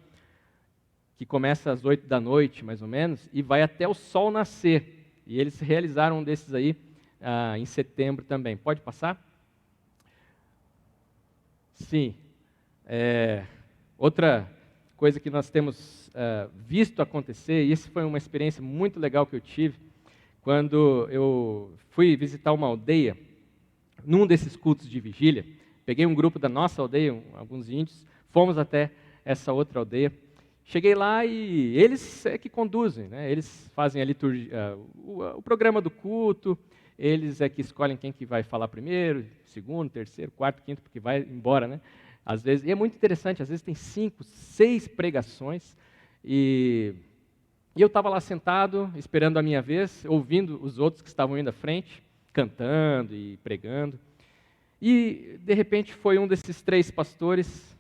[SPEAKER 6] que começa às 8 da noite, mais ou menos, e vai até o sol nascer. E eles realizaram um desses aí em setembro também. Pode passar? Sim. Outra coisa que nós temos visto acontecer, e isso foi uma experiência muito legal que eu tive, quando eu fui visitar uma aldeia, num desses cultos de vigília, peguei um grupo da nossa aldeia, alguns índios, fomos até essa outra aldeia, cheguei lá e eles é que conduzem, né? Eles fazem a liturgia, o programa do culto, eles é que escolhem quem que vai falar primeiro, segundo, terceiro, quarto, quinto, porque vai embora, né? Às vezes, e é muito interessante, às vezes tem 5, 6 pregações, e eu estava lá sentado, esperando a minha vez, ouvindo os outros que estavam indo à frente, cantando e pregando, e de repente foi um desses 3 pastores,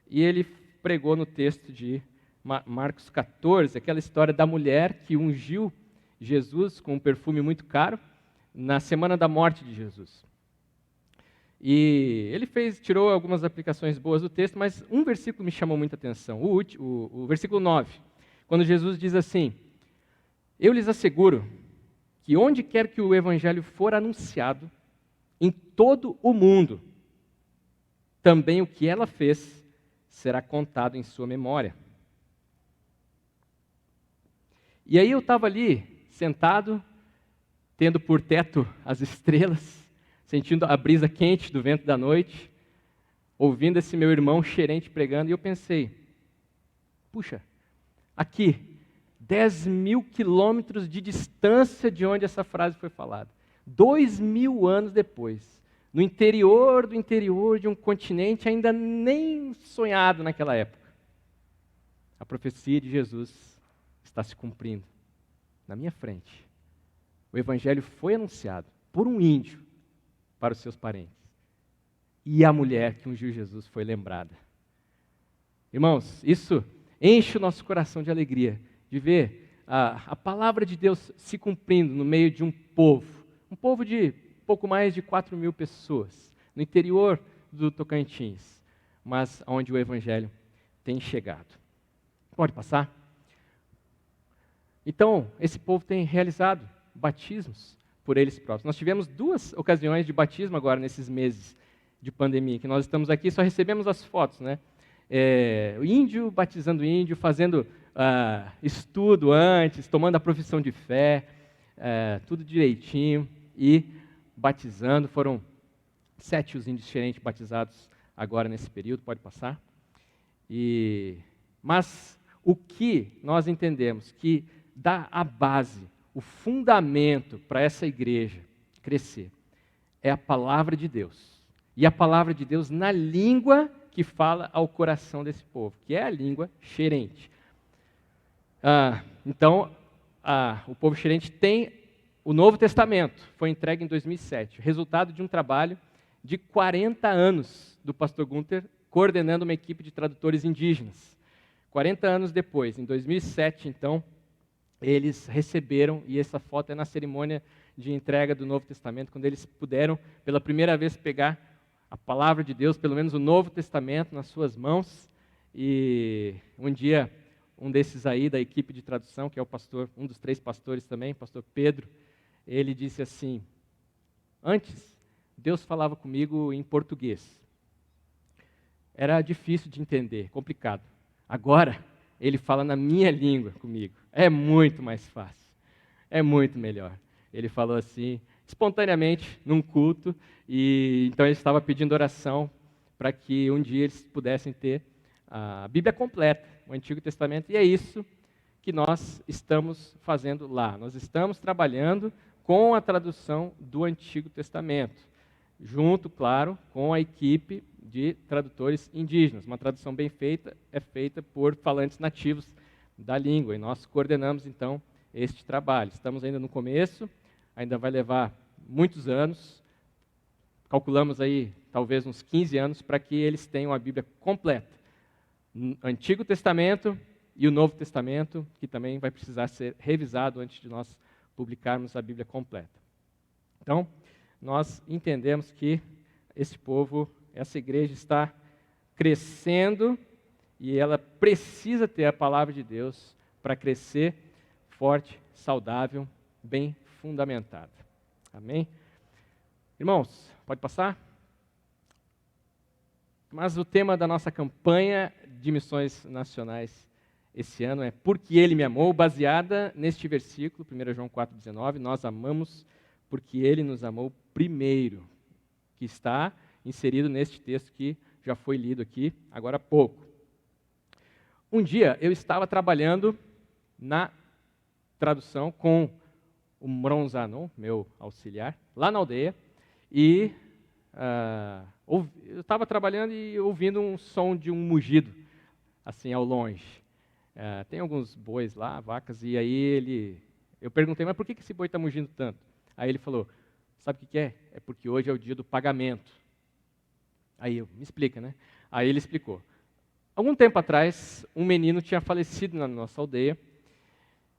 [SPEAKER 6] e ele pregou no texto de Marcos 14, aquela história da mulher que ungiu Jesus com um perfume muito caro na semana da morte de Jesus. E ele tirou algumas aplicações boas do texto, mas um versículo me chamou muita atenção, o versículo 9, quando Jesus diz assim: eu lhes asseguro que onde quer que o evangelho for anunciado, em todo o mundo, também o que ela fez será contado em sua memória. E aí eu estava ali, sentado, tendo por teto as estrelas, sentindo a brisa quente do vento da noite, ouvindo esse meu irmão xerente pregando, e eu pensei, puxa, aqui, 10.000 quilômetros de distância de onde essa frase foi falada, 2.000 anos depois, no interior do interior de um continente ainda nem sonhado naquela época, a profecia de Jesus está se cumprindo na minha frente. O evangelho foi anunciado por um índio para os seus parentes. E a mulher que ungiu Jesus foi lembrada. Irmãos, isso enche o nosso coração de alegria, de ver a palavra de Deus se cumprindo no meio de um povo de pouco mais de 4.000 pessoas, no interior do Tocantins, mas onde o evangelho tem chegado. Pode passar? Então, esse povo tem realizado batismos por eles próprios. Nós tivemos 2 ocasiões de batismo agora, nesses meses de pandemia, que nós estamos aqui, só recebemos as fotos, né? O índio batizando índio, fazendo estudo antes, tomando a profissão de fé, tudo direitinho, e batizando. Foram 7 os índios xerentes batizados agora nesse período, pode passar. Mas o que nós entendemos que dá a base, o fundamento para essa igreja crescer, é a palavra de Deus. E a palavra de Deus na língua que fala ao coração desse povo, que é a língua xerente. Então, o povo xerente tem o Novo Testamento, foi entregue em 2007, resultado de um trabalho de 40 anos do pastor Gunther, coordenando uma equipe de tradutores indígenas. 40 anos depois, em 2007, então, eles receberam, e essa foto é na cerimônia de entrega do Novo Testamento, quando eles puderam, pela primeira vez, pegar a palavra de Deus, pelo menos o Novo Testamento, nas suas mãos. E um dia, um desses aí, da equipe de tradução, que é o pastor, um dos 3 pastores também, o pastor Pedro, ele disse assim, antes, Deus falava comigo em português. Era difícil de entender, complicado. Agora, ele fala na minha língua comigo. É muito mais fácil, é muito melhor. Ele falou assim, espontaneamente, num culto, e então ele estava pedindo oração para que um dia eles pudessem ter a Bíblia completa, o Antigo Testamento, e é isso que nós estamos fazendo lá. Nós estamos trabalhando com a tradução do Antigo Testamento, junto, claro, com a equipe de tradutores indígenas. Uma tradução bem feita é feita por falantes nativos da língua, e nós coordenamos, então, este trabalho. Estamos ainda no começo, ainda vai levar muitos anos, calculamos aí talvez uns 15 anos, para que eles tenham a Bíblia completa. Antigo Testamento e o Novo Testamento, que também vai precisar ser revisado antes de nós publicarmos a Bíblia completa. Então, nós entendemos que esse povo, essa igreja está crescendo e ela precisa ter a palavra de Deus para crescer forte, saudável, bem fundamentada. Amém? Irmãos, pode passar? Mas o tema da nossa campanha de missões nacionais esse ano é Porque Ele me amou, baseada neste versículo, 1 João 4,19, nós amamos porque Ele nos amou primeiro, que está inserido neste texto que já foi lido aqui agora há pouco. Um dia eu estava trabalhando na tradução com o Mronzanon, meu auxiliar, lá na aldeia, e eu estava trabalhando e ouvindo um som de um mugido, assim, ao longe. Tem alguns bois lá, vacas, e aí eu perguntei, mas por que esse boi está mugindo tanto? Aí ele falou, sabe o que é? É porque hoje é o dia do pagamento. Aí me explica, né? Aí ele explicou. Algum tempo atrás, um menino tinha falecido na nossa aldeia,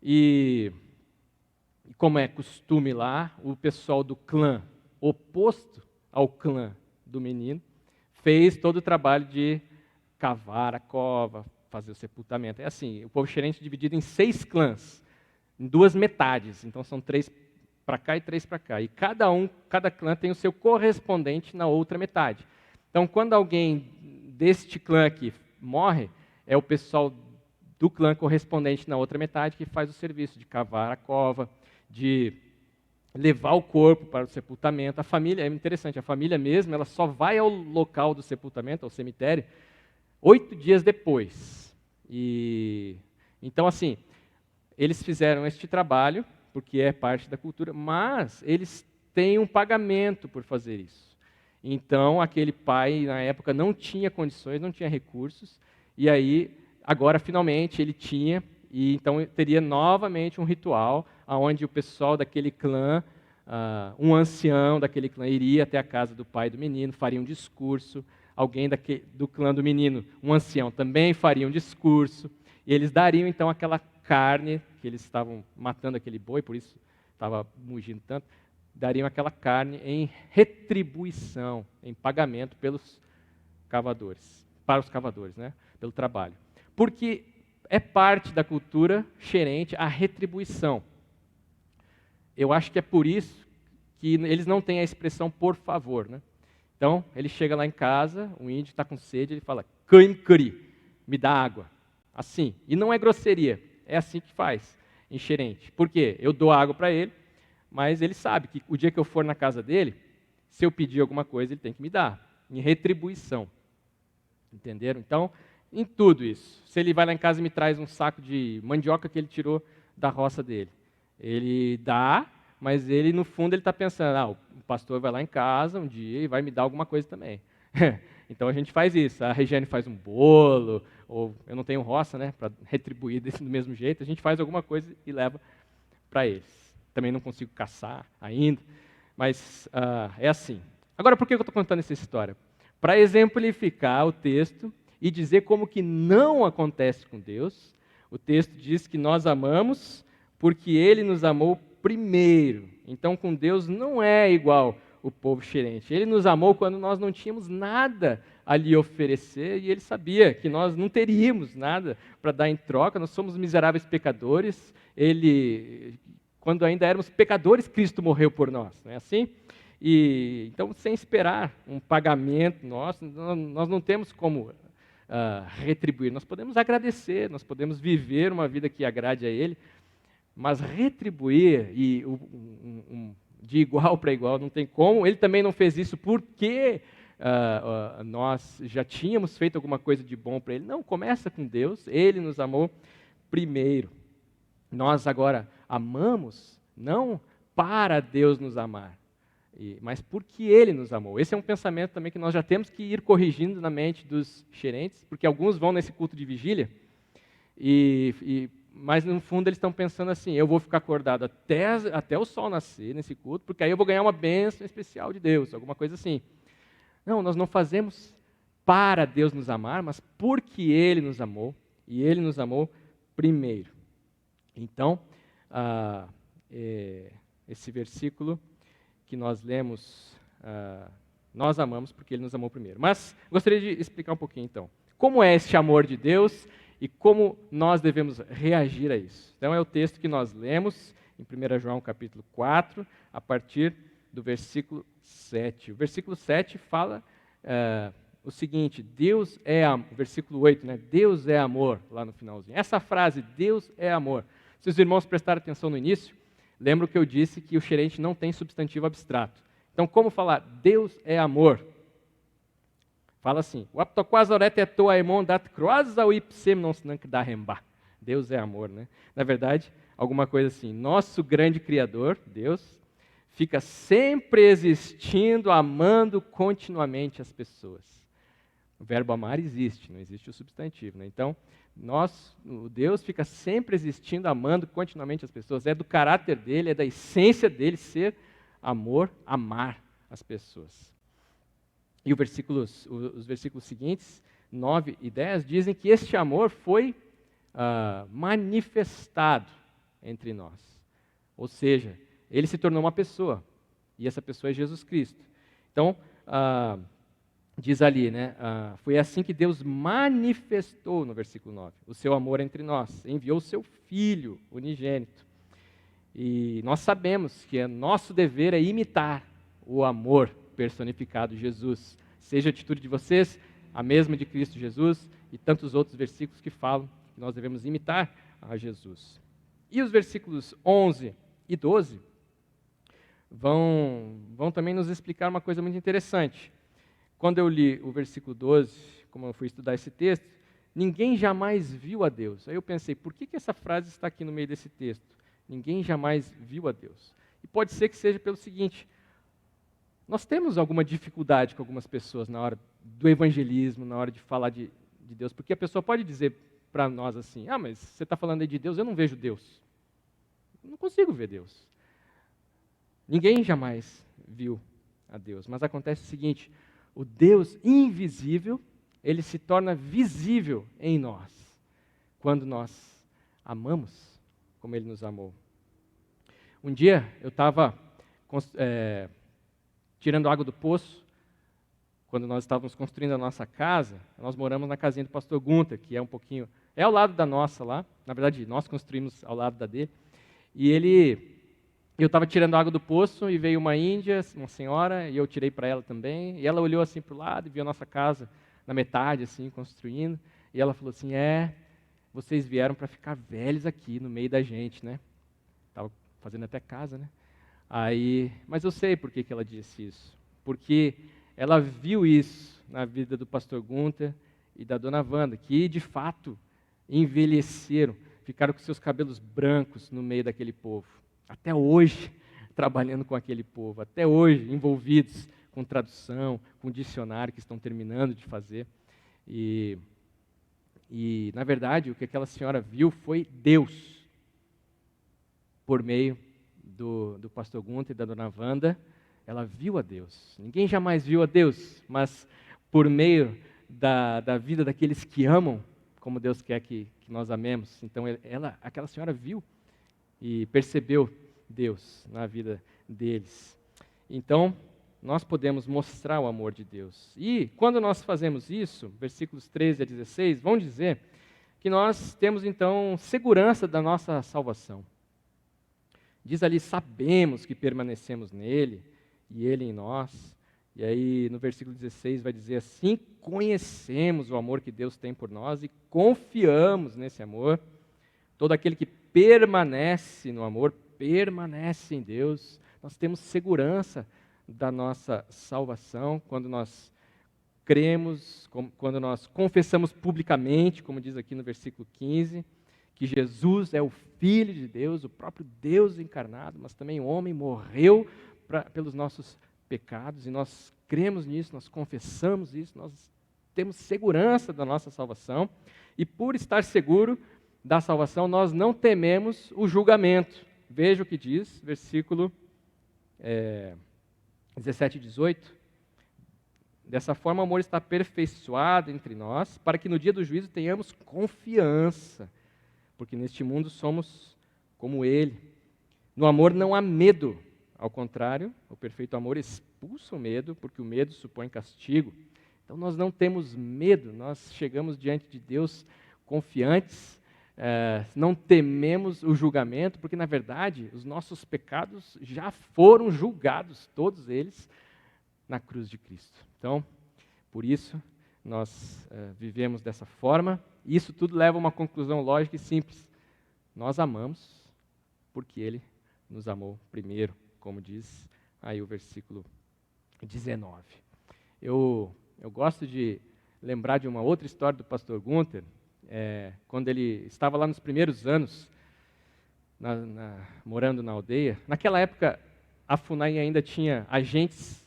[SPEAKER 6] e como é costume lá, o pessoal do clã oposto ao clã do menino fez todo o trabalho de cavar a cova, fazer o sepultamento. É assim, o povo xerente é dividido em 6 clãs, em 2 metades, então são 3 para cá e 3 para cá. E cada clã tem o seu correspondente na outra metade. Então, quando alguém deste clã aqui morre, é o pessoal do clã correspondente na outra metade que faz o serviço de cavar a cova, de levar o corpo para o sepultamento. A família, é interessante, a família mesmo, ela só vai ao local do sepultamento, ao cemitério, 8 dias depois. Então, assim, eles fizeram este trabalho, porque é parte da cultura, mas eles têm um pagamento por fazer isso. Então, aquele pai, na época, não tinha condições, não tinha recursos, e aí, agora, finalmente, ele tinha, e então teria novamente um ritual, onde o pessoal daquele clã, um ancião daquele clã, iria até a casa do pai do menino, faria um discurso, alguém do clã do menino, um ancião, também faria um discurso, e eles dariam, então, aquela carne, que eles estavam matando aquele boi, por isso estava mugindo tanto, dariam aquela carne em retribuição, em pagamento pelos cavadores, para os cavadores, né, pelo trabalho. Porque é parte da cultura xerente a retribuição. Eu acho que é por isso que eles não têm a expressão por favor, né? Então, ele chega lá em casa, o índio está com sede, ele fala, "Kuri, me dá água." Assim, e não é grosseria, é assim que faz, em xerente. Por quê? Eu dou água para ele, mas ele sabe que o dia que eu for na casa dele, se eu pedir alguma coisa, ele tem que me dar, em retribuição. Entenderam? Então, em tudo isso. Se ele vai lá em casa e me traz um saco de mandioca que ele tirou da roça dele, ele dá, mas ele, no fundo, ele está pensando, o pastor vai lá em casa um dia e vai me dar alguma coisa também. Então, a gente faz isso. A Regiane faz um bolo, ou eu não tenho roça, né, para retribuir do mesmo jeito, a gente faz alguma coisa e leva para eles. Também não consigo caçar ainda, mas é assim. Agora, por que eu estou contando essa história? Para exemplificar o texto e dizer como que não acontece com Deus. O texto diz que nós amamos porque Ele nos amou primeiro. Então, com Deus não é igual o povo xerente. Ele nos amou quando nós não tínhamos nada a lhe oferecer e Ele sabia que nós não teríamos nada para dar em troca. Nós somos miseráveis pecadores. Quando ainda éramos pecadores, Cristo morreu por nós. Não é assim? Então, sem esperar um pagamento nosso, nós não temos como retribuir. Nós podemos agradecer, nós podemos viver uma vida que agrade a Ele, mas retribuir de igual para igual não tem como. Ele também não fez isso porque nós já tínhamos feito alguma coisa de bom para Ele. Não, começa com Deus, Ele nos amou primeiro. Nós agora amamos não para Deus nos amar, mas porque Ele nos amou. Esse é um pensamento também que nós já temos que ir corrigindo na mente dos xerentes, porque alguns vão nesse culto de vigília, mas no fundo eles estão pensando assim, eu vou ficar acordado até o sol nascer nesse culto, porque aí eu vou ganhar uma bênção especial de Deus, alguma coisa assim. Não, nós não fazemos para Deus nos amar, mas porque Ele nos amou, e Ele nos amou primeiro. Então, esse versículo que nós lemos, nós amamos porque Ele nos amou primeiro. Mas gostaria de explicar um pouquinho, então. Como é este amor de Deus e como nós devemos reagir a isso? Então, é o texto que nós lemos em 1 João capítulo 4, a partir do versículo 7. O versículo 7 fala o seguinte, Deus é amor, versículo 8, né? Deus é amor, lá no finalzinho. Essa frase, Deus é amor. Se os irmãos prestarem atenção no início, lembro que eu disse que o xerente não tem substantivo abstrato. Então, como falar Deus é amor? Fala assim, Deus é amor, né? Na verdade, alguma coisa assim, nosso grande Criador, Deus, fica sempre existindo, amando continuamente as pessoas. O verbo amar existe, não existe o substantivo, né? Então, o Deus fica sempre existindo, amando continuamente as pessoas. É do caráter dele, é da essência dele ser amor, amar as pessoas. E os versículos seguintes, 9 e 10, dizem que este amor foi manifestado entre nós. Ou seja, ele se tornou uma pessoa, e essa pessoa é Jesus Cristo. Então, diz ali, né? Foi assim que Deus manifestou, no versículo 9, o seu amor entre nós. Enviou o seu Filho unigênito. E nós sabemos que nosso dever é imitar o amor personificado, Jesus. Seja a atitude de vocês a mesma de Cristo Jesus, e tantos outros versículos que falam que nós devemos imitar a Jesus. E os versículos 11 e 12 vão também nos explicar uma coisa muito interessante. Quando eu li o versículo 12, como eu fui estudar esse texto, ninguém jamais viu a Deus. Aí eu pensei, por que essa frase está aqui no meio desse texto? Ninguém jamais viu a Deus. E pode ser que seja pelo seguinte: nós temos alguma dificuldade com algumas pessoas na hora do evangelismo, na hora de falar de Deus, porque a pessoa pode dizer para nós assim: ah, mas você está falando aí de Deus, eu não vejo Deus. Eu não consigo ver Deus. Ninguém jamais viu a Deus, mas acontece o seguinte: o Deus invisível, ele se torna visível em nós, quando nós amamos como ele nos amou. Um dia eu estava tirando água do poço, quando nós estávamos construindo a nossa casa. Nós moramos na casinha do pastor Gunter, que é um pouquinho, é ao lado da nossa lá, na verdade nós construímos ao lado da dele, e eu estava tirando água do poço e veio uma índia, uma senhora, e eu tirei para ela também, e ela olhou assim para o lado e viu a nossa casa na metade, assim, construindo, e ela falou assim: vocês vieram para ficar velhos aqui no meio da gente, né? Estava fazendo até casa, né? Mas eu sei por que ela disse isso. Porque ela viu isso na vida do pastor Gunter e da dona Wanda, que de fato envelheceram, ficaram com seus cabelos brancos no meio daquele povo. Até hoje, trabalhando com aquele povo, até hoje, envolvidos com tradução, com dicionário que estão terminando de fazer. E na verdade, o que aquela senhora viu foi Deus, por meio do pastor Gunter e da dona Wanda. Ela viu a Deus. Ninguém jamais viu a Deus, mas por meio da vida daqueles que amam, como Deus quer que nós amemos. Então, aquela senhora viu e percebeu Deus na vida deles. Então, nós podemos mostrar o amor de Deus. E quando nós fazemos isso, versículos 13 a 16 vão dizer que nós temos então segurança da nossa salvação. Diz ali: sabemos que permanecemos nele e ele em nós. E aí no versículo 16 vai dizer assim: conhecemos o amor que Deus tem por nós e confiamos nesse amor. Todo aquele que permanece no amor, permanece em Deus. Nós temos segurança da nossa salvação quando nós cremos, quando nós confessamos publicamente, como diz aqui no versículo 15, que Jesus é o Filho de Deus, o próprio Deus encarnado, mas também o homem morreu pelos nossos pecados, e nós cremos nisso, nós confessamos isso, nós temos segurança da nossa salvação, e por estar seguro da salvação, nós não tememos o julgamento. Veja o que diz, versículo 17 e 18. Dessa forma, o amor está aperfeiçoado entre nós, para que no dia do juízo tenhamos confiança, porque neste mundo somos como Ele. No amor não há medo, ao contrário, o perfeito amor expulsa o medo, porque o medo supõe castigo. Então nós não temos medo, nós chegamos diante de Deus confiantes, não tememos o julgamento, porque na verdade os nossos pecados já foram julgados, todos eles, na cruz de Cristo. Então, por isso, nós vivemos dessa forma, e isso tudo leva a uma conclusão lógica e simples. Nós amamos porque Ele nos amou primeiro, como diz aí o versículo 19. Eu gosto de lembrar de uma outra história do pastor Gunter, quando ele estava lá nos primeiros anos, morando na aldeia. Naquela época, a FUNAI ainda tinha agentes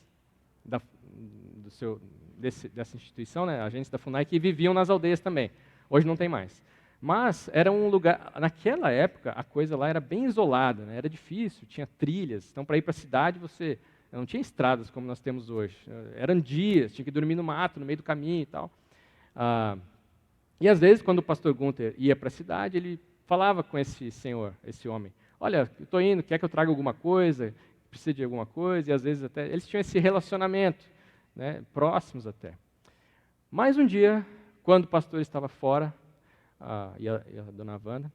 [SPEAKER 6] dessa instituição, né, agentes da FUNAI, que viviam nas aldeias também. Hoje não tem mais. Mas era um lugar, naquela época, a coisa lá era bem isolada, né, era difícil, tinha trilhas. Então, para ir para a cidade, você não tinha estradas como nós temos hoje. Eram dias, tinha que dormir no mato, no meio do caminho e tal. E às vezes, quando o pastor Gunter ia para a cidade, ele falava com esse senhor, esse homem: olha, eu estou indo, quer que eu traga alguma coisa? Precisa de alguma coisa? E às vezes até eles tinham esse relacionamento, né, próximos até. Mas um dia, quando o pastor estava fora, e a dona Wanda,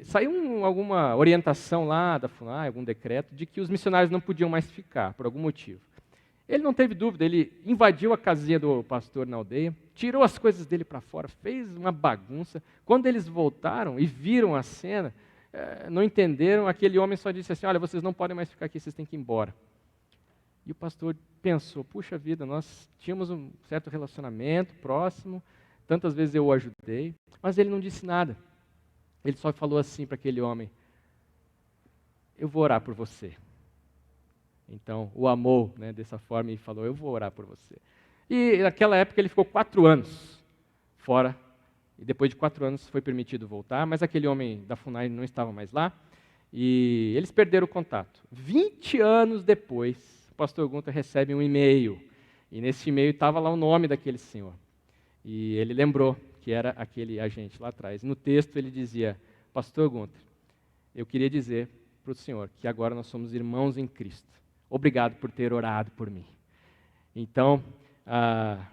[SPEAKER 6] saiu alguma orientação lá da FUNAI, algum decreto, de que os missionários não podiam mais ficar, por algum motivo. Ele não teve dúvida, ele invadiu a casinha do pastor na aldeia, tirou as coisas dele para fora, fez uma bagunça. Quando eles voltaram e viram a cena, não entenderam, aquele homem só disse assim, olha, vocês não podem mais ficar aqui, vocês têm que ir embora. E o pastor pensou, puxa vida, nós tínhamos um certo relacionamento próximo, tantas vezes eu o ajudei, mas ele não disse nada. Ele só falou assim para aquele homem, eu vou orar por você. Então, o amou, né, dessa forma e falou, eu vou orar por você. E naquela época ele ficou 4 anos fora, e depois de 4 anos foi permitido voltar, mas aquele homem da FUNAI não estava mais lá, e eles perderam o contato. 20 anos depois, o pastor Gunter recebe um e-mail, e nesse e-mail estava lá o nome daquele senhor. E ele lembrou que era aquele agente lá atrás. No texto ele dizia, pastor Gunter, eu queria dizer para o senhor que agora nós somos irmãos em Cristo. Obrigado por ter orado por mim. Então,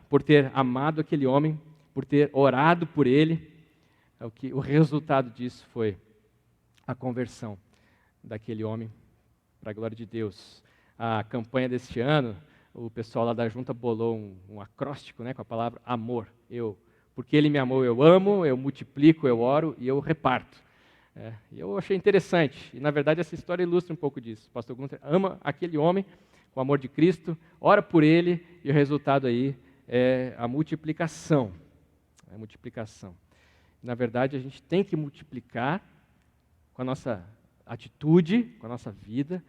[SPEAKER 6] por ter amado aquele homem, por ter orado por ele, o resultado disso foi a conversão daquele homem para a glória de Deus. A campanha deste ano, o pessoal lá da junta bolou um acróstico, né, com a palavra amor. Porque ele me amou, eu amo, eu multiplico, eu oro e eu reparto. Eu achei interessante, e na verdade essa história ilustra um pouco disso. O pastor Gunter ama aquele homem com o amor de Cristo, ora por ele, e o resultado aí é a multiplicação. A multiplicação. Na verdade, a gente tem que multiplicar com a nossa atitude, com a nossa vida,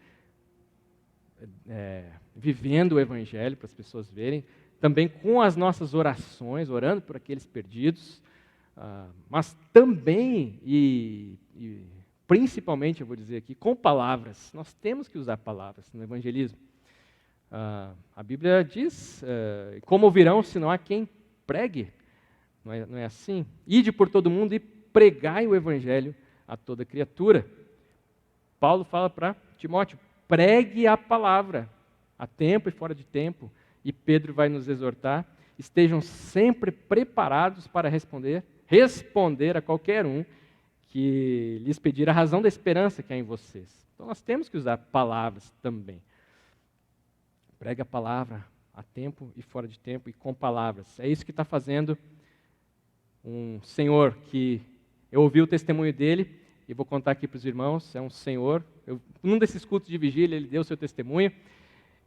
[SPEAKER 6] vivendo o Evangelho para as pessoas verem, também com as nossas orações, orando por aqueles perdidos, mas também e principalmente, eu vou dizer aqui, com palavras. Nós temos que usar palavras no evangelismo. A Bíblia diz, como ouvirão se não há quem pregue? Não é assim? Ide por todo mundo e pregai o evangelho a toda criatura. Paulo fala para Timóteo, pregue a palavra, a tempo e fora de tempo. E Pedro vai nos exortar, estejam sempre preparados para responder a qualquer um que lhes pedir a razão da esperança que há em vocês. Então nós temos que usar palavras também. Pregue a palavra a tempo e fora de tempo e com palavras. É isso que está fazendo um senhor que eu ouvi o testemunho dele e vou contar aqui para os irmãos. É um senhor, num desses cultos de vigília ele deu o seu testemunho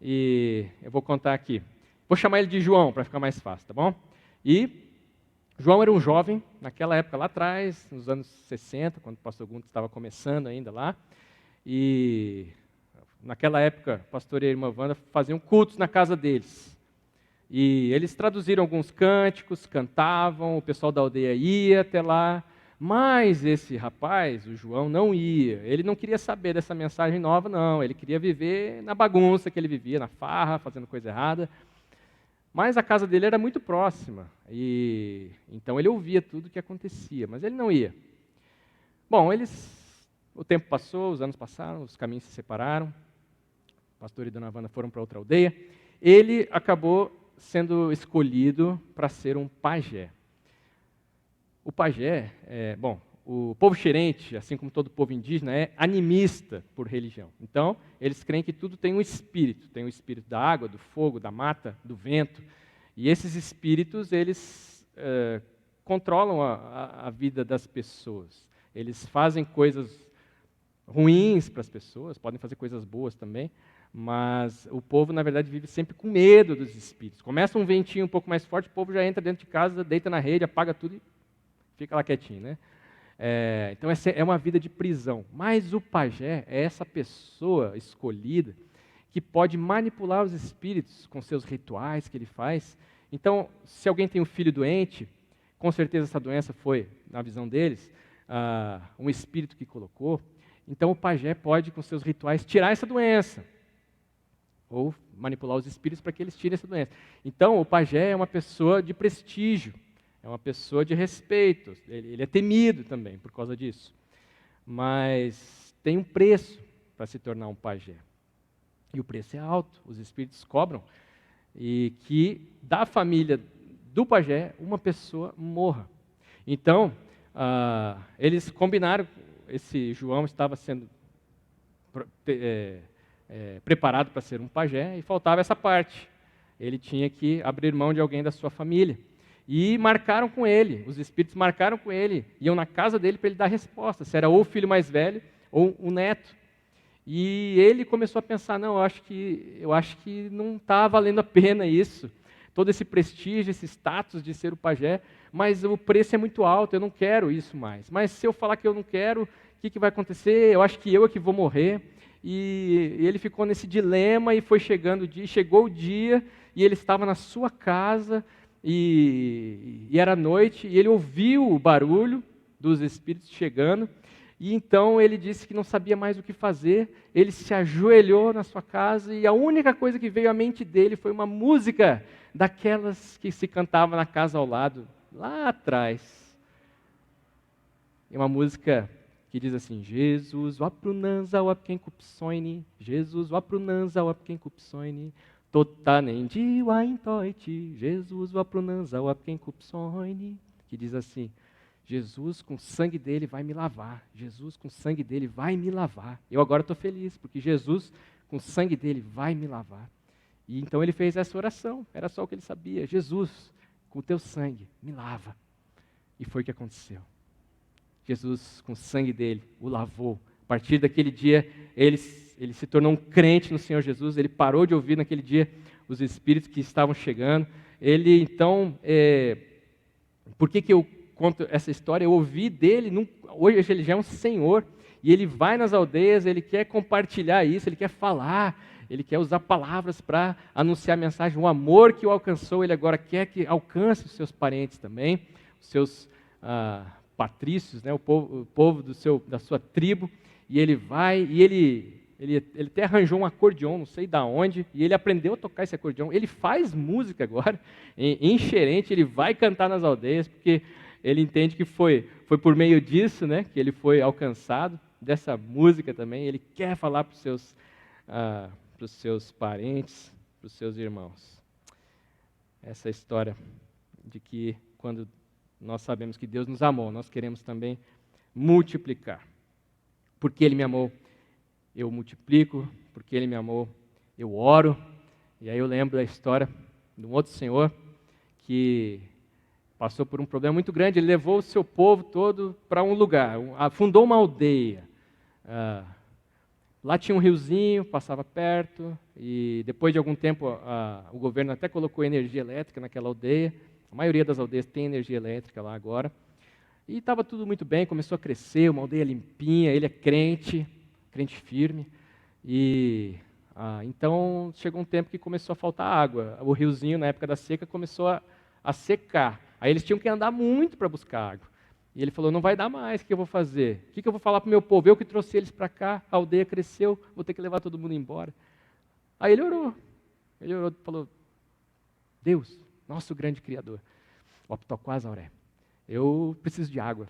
[SPEAKER 6] e eu vou contar aqui. Vou chamar ele de João para ficar mais fácil, tá bom? E João era um jovem, naquela época lá atrás, nos anos 60, quando o pastor Gunter estava começando ainda lá, e naquela época o pastor e a irmã Wanda faziam cultos na casa deles. E eles traduziram alguns cânticos, cantavam, o pessoal da aldeia ia até lá, mas esse rapaz, o João, não ia. Ele não queria saber dessa mensagem nova, não. Ele queria viver na bagunça que ele vivia, na farra, fazendo coisa errada. Mas a casa dele era muito próxima, e então ele ouvia tudo o que acontecia, mas ele não ia. Bom, o tempo passou, os anos passaram, os caminhos se separaram, o pastor e dona Wanda foram para outra aldeia, ele acabou sendo escolhido para ser um pajé. O pajé, o povo xerente, assim como todo povo indígena, é animista por religião. Então, eles creem que tudo tem um espírito. Tem o espírito da água, do fogo, da mata, do vento. E esses espíritos, eles controlam a vida das pessoas. Eles fazem coisas ruins para as pessoas, podem fazer coisas boas também, mas o povo, na verdade, vive sempre com medo dos espíritos. Começa um ventinho um pouco mais forte, o povo já entra dentro de casa, deita na rede, apaga tudo e fica lá quietinho, né? Então, essa é uma vida de prisão. Mas o pajé é essa pessoa escolhida que pode manipular os espíritos com seus rituais que ele faz. Então, se alguém tem um filho doente, com certeza essa doença foi, na visão deles, um espírito que colocou. Então, o pajé pode, com seus rituais, tirar essa doença. Ou manipular os espíritos para que eles tirem essa doença. Então, o pajé é uma pessoa de prestígio. É uma pessoa de respeito, ele é temido também por causa disso. Mas tem um preço para se tornar um pajé. E o preço é alto, os espíritos cobram. E que da família do pajé, uma pessoa morra. Então, eles combinaram, esse João estava sendo preparado para ser um pajé e faltava essa parte. Ele tinha que abrir mão de alguém da sua família. E marcaram com ele, os espíritos marcaram com ele, iam na casa dele para ele dar resposta, se era ou o filho mais velho ou o neto. E ele começou a pensar, não, eu acho que não está valendo a pena isso, todo esse prestígio, esse status de ser o pajé, mas o preço é muito alto, eu não quero isso mais. Mas se eu falar que eu não quero, o que vai acontecer? Eu acho que eu é que vou morrer. E ele ficou nesse dilema e foi chegando o dia, chegou o dia e ele estava na sua casa e era noite e ele ouviu o barulho dos espíritos chegando e então ele disse que não sabia mais o que fazer, ele se ajoelhou na sua casa e a única coisa que veio à mente dele foi uma música daquelas que se cantava na casa ao lado, lá atrás. É uma música que diz assim, Jesus waprunanza wapkenkupsoini, Jesus waprunanza wapkenkupsoini, totanendi waintoiti, Jesus waprunanza wapkenkupsoini, que diz assim, Jesus com o sangue dele vai me lavar, Jesus com o sangue dele vai me lavar. Eu agora estou feliz, porque Jesus com o sangue dele vai me lavar. E então ele fez essa oração, era só o que ele sabia, Jesus, com o teu sangue, me lava. E foi o que aconteceu. Jesus, com o sangue dele, o lavou. A partir daquele dia, ele se tornou um crente no Senhor Jesus, ele parou de ouvir naquele dia os espíritos que estavam chegando. Ele, então, por que eu conto essa história? Eu ouvi dele, hoje ele já é um senhor, e ele vai nas aldeias, ele quer compartilhar isso, ele quer falar, ele quer usar palavras para anunciar a mensagem. O amor que o alcançou, ele agora quer que alcance os seus parentes também, os seus patrícios, né, o povo da sua tribo, e ele vai, e ele até arranjou um acordeão, não sei de onde, e ele aprendeu a tocar esse acordeão. Ele faz música agora, em Xerente, ele vai cantar nas aldeias, porque ele entende que foi por meio disso, né, que ele foi alcançado, dessa música também. Ele quer falar para os seus parentes, para os seus irmãos. Essa história de que quando nós sabemos que Deus nos amou, nós queremos também multiplicar. Porque Ele me amou, eu multiplico. Porque Ele me amou, eu oro. E aí eu lembro da história de um outro senhor que passou por um problema muito grande. Ele levou o seu povo todo para um lugar, fundou uma aldeia. Lá tinha um riozinho, passava perto, e depois de algum tempo o governo até colocou energia elétrica naquela aldeia. A maioria das aldeias tem energia elétrica lá agora. E estava tudo muito bem, começou a crescer, uma aldeia limpinha, ele é crente firme. E então chegou um tempo que começou a faltar água. O riozinho, na época da seca, começou a secar. Aí eles tinham que andar muito para buscar água. E ele falou, não vai dar mais, o que eu vou fazer? O que eu vou falar para o meu povo? Eu que trouxe eles para cá, a aldeia cresceu, vou ter que levar todo mundo embora. Aí ele orou, falou, Deus, nosso grande Criador, Optoquasauré, eu preciso de água.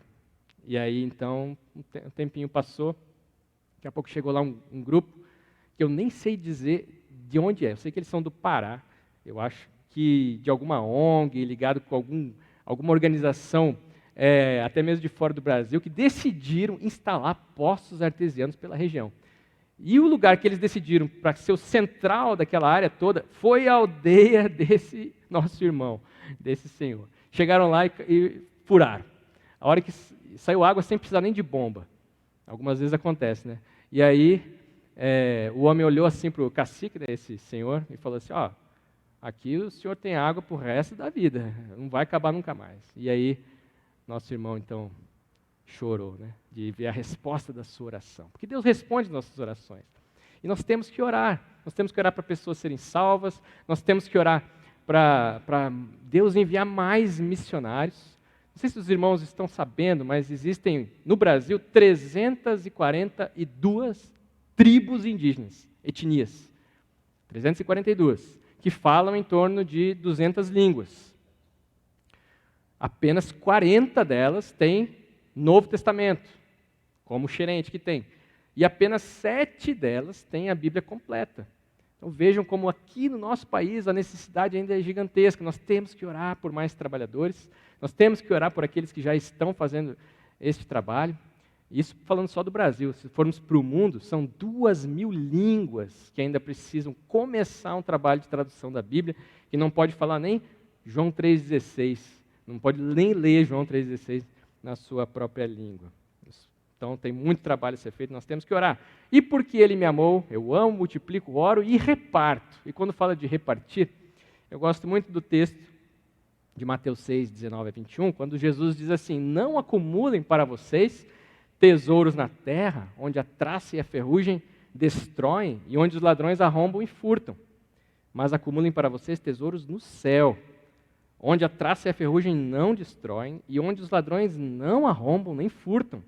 [SPEAKER 6] E aí, então, um tempinho passou, daqui a pouco chegou lá um grupo, que eu nem sei dizer de onde é, eu sei que eles são do Pará, eu acho que de alguma ONG, ligado com alguma organização, até mesmo de fora do Brasil, que decidiram instalar poços artesianos pela região. E o lugar que eles decidiram para ser o central daquela área toda foi a aldeia desse nosso irmão, desse senhor. Chegaram lá e furaram. A hora que saiu água sem precisar nem de bomba. Algumas vezes acontece, né? E aí o homem olhou assim para o cacique desse senhor e falou assim, aqui o senhor tem água para o resto da vida, não vai acabar nunca mais. E aí nosso irmão então chorou, né, de ver a resposta da sua oração. Porque Deus responde nossas orações. E nós temos que orar. Nós temos que orar para pessoas serem salvas. Nós temos que orar para Deus enviar mais missionários. Não sei se os irmãos estão sabendo, mas existem no Brasil 342 tribos indígenas, etnias. 342, que falam em torno de 200 línguas. Apenas 40 delas têm Novo Testamento, como o Xerente que tem. E apenas 7 delas têm a Bíblia completa. Então vejam como aqui no nosso país a necessidade ainda é gigantesca. Nós temos que orar por mais trabalhadores, nós temos que orar por aqueles que já estão fazendo este trabalho. Isso falando só do Brasil. Se formos para o mundo, são 2.000 línguas que ainda precisam começar um trabalho de tradução da Bíblia, que não pode falar nem João 3,16, não pode nem ler João 3,16 na sua própria língua. Então tem muito trabalho a ser feito, nós temos que orar. E porque Ele me amou, eu amo, multiplico, oro e reparto. E quando fala de repartir, eu gosto muito do texto de Mateus 6, 19 a 21, quando Jesus diz assim: não acumulem para vocês tesouros na terra, onde a traça e a ferrugem destroem e onde os ladrões arrombam e furtam. Mas acumulem para vocês tesouros no céu, onde a traça e a ferrugem não destroem e onde os ladrões não arrombam nem furtam.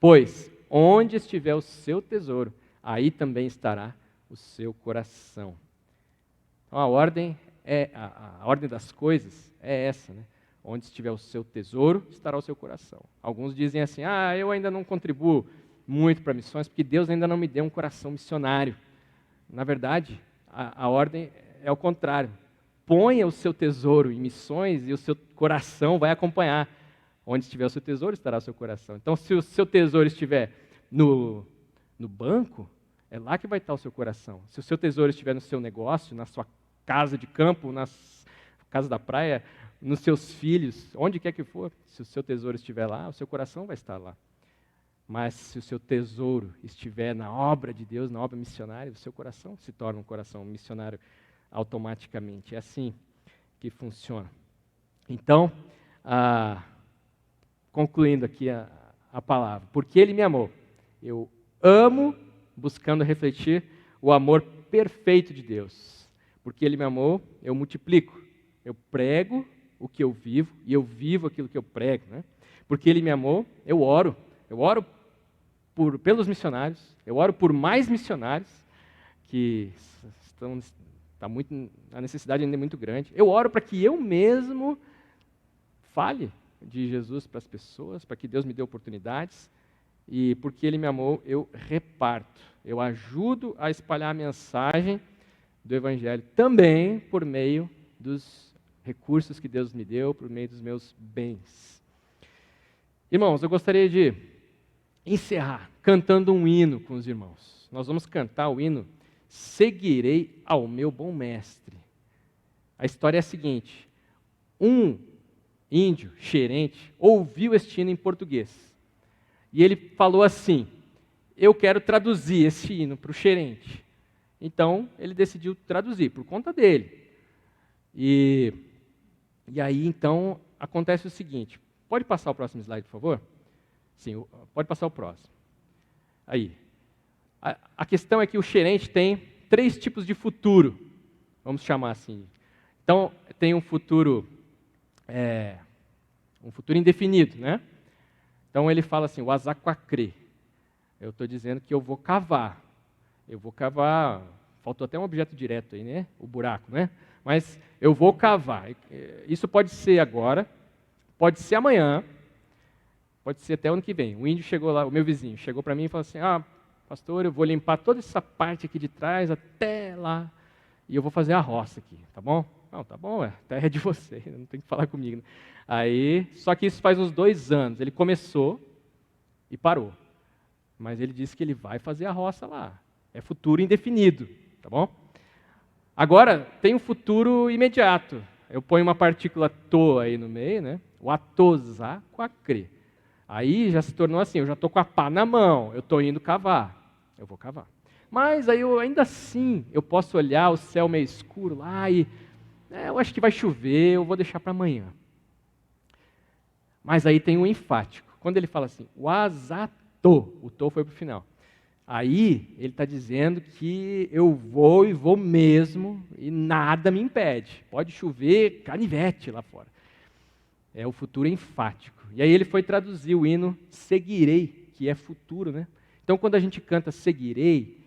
[SPEAKER 6] Pois, onde estiver o seu tesouro, aí também estará o seu coração. Então, a ordem das coisas é essa, né? Onde estiver o seu tesouro, estará o seu coração. Alguns dizem assim: eu ainda não contribuo muito para missões, porque Deus ainda não me deu um coração missionário. Na verdade, a ordem é o contrário. Ponha o seu tesouro em missões e o seu coração vai acompanhar. Onde estiver o seu tesouro, estará o seu coração. Então, se o seu tesouro estiver no banco, é lá que vai estar o seu coração. Se o seu tesouro estiver no seu negócio, na sua casa de campo, na casa da praia, nos seus filhos, onde quer que for, se o seu tesouro estiver lá, o seu coração vai estar lá. Mas se o seu tesouro estiver na obra de Deus, na obra missionária, o seu coração se torna um coração missionário automaticamente. É assim que funciona. Então, concluindo aqui a palavra, porque Ele me amou. Eu amo buscando refletir o amor perfeito de Deus. Porque Ele me amou, eu multiplico. Eu prego o que eu vivo e eu vivo aquilo que eu prego, né? Porque Ele me amou, eu oro. Eu oro pelos missionários, eu oro por mais missionários que a necessidade ainda é muito grande. Eu oro para que eu mesmo fale de Jesus para as pessoas, para que Deus me dê oportunidades, e porque Ele me amou, eu reparto, eu ajudo a espalhar a mensagem do Evangelho, também por meio dos recursos que Deus me deu, por meio dos meus bens. Irmãos, eu gostaria de encerrar cantando um hino com os irmãos. Nós vamos cantar o hino Seguirei ao meu bom mestre. A história é a seguinte: um índio, xerente, ouviu este hino em português. E ele falou assim: eu quero traduzir esse hino para o xerente. Então, ele decidiu traduzir, por conta dele. E aí, então, acontece o seguinte. Pode passar o próximo slide, por favor? Sim, pode passar o próximo. Aí. A questão é que o xerente tem 3 tipos de futuro, vamos chamar assim. Então, tem um futuro indefinido, né? Então, ele fala assim, o azaquacre. Eu estou dizendo que eu vou cavar. Faltou até um objeto direto aí, né? O buraco, né? Mas eu vou cavar. Isso pode ser agora, pode ser amanhã, pode ser até ano que vem. O índio chegou lá, o meu vizinho, chegou para mim e falou assim: pastor, eu vou limpar toda essa parte aqui de trás até lá e eu vou fazer a roça aqui, tá bom? Não, tá bom, a terra é de você, não tem que falar comigo. Né? Aí, só que isso faz uns 2 anos. Ele começou e parou. Mas ele disse que ele vai fazer a roça lá. É futuro indefinido, tá bom? Agora, tem um futuro imediato. Eu ponho uma partícula to aí no meio, né? O atosaquacre. Aí já se tornou assim, eu já estou com a pá na mão, eu estou indo cavar. Eu vou cavar. Mas aí ainda assim, eu posso olhar o céu meio escuro lá e eu acho que vai chover, eu vou deixar para amanhã. Mas aí tem um enfático. Quando ele fala assim, o azato, o to foi para o final. Aí ele está dizendo que eu vou e vou mesmo e nada me impede. Pode chover canivete lá fora. É o futuro enfático. E aí ele foi traduzir o hino Seguirei, que é futuro, né? Então quando a gente canta Seguirei,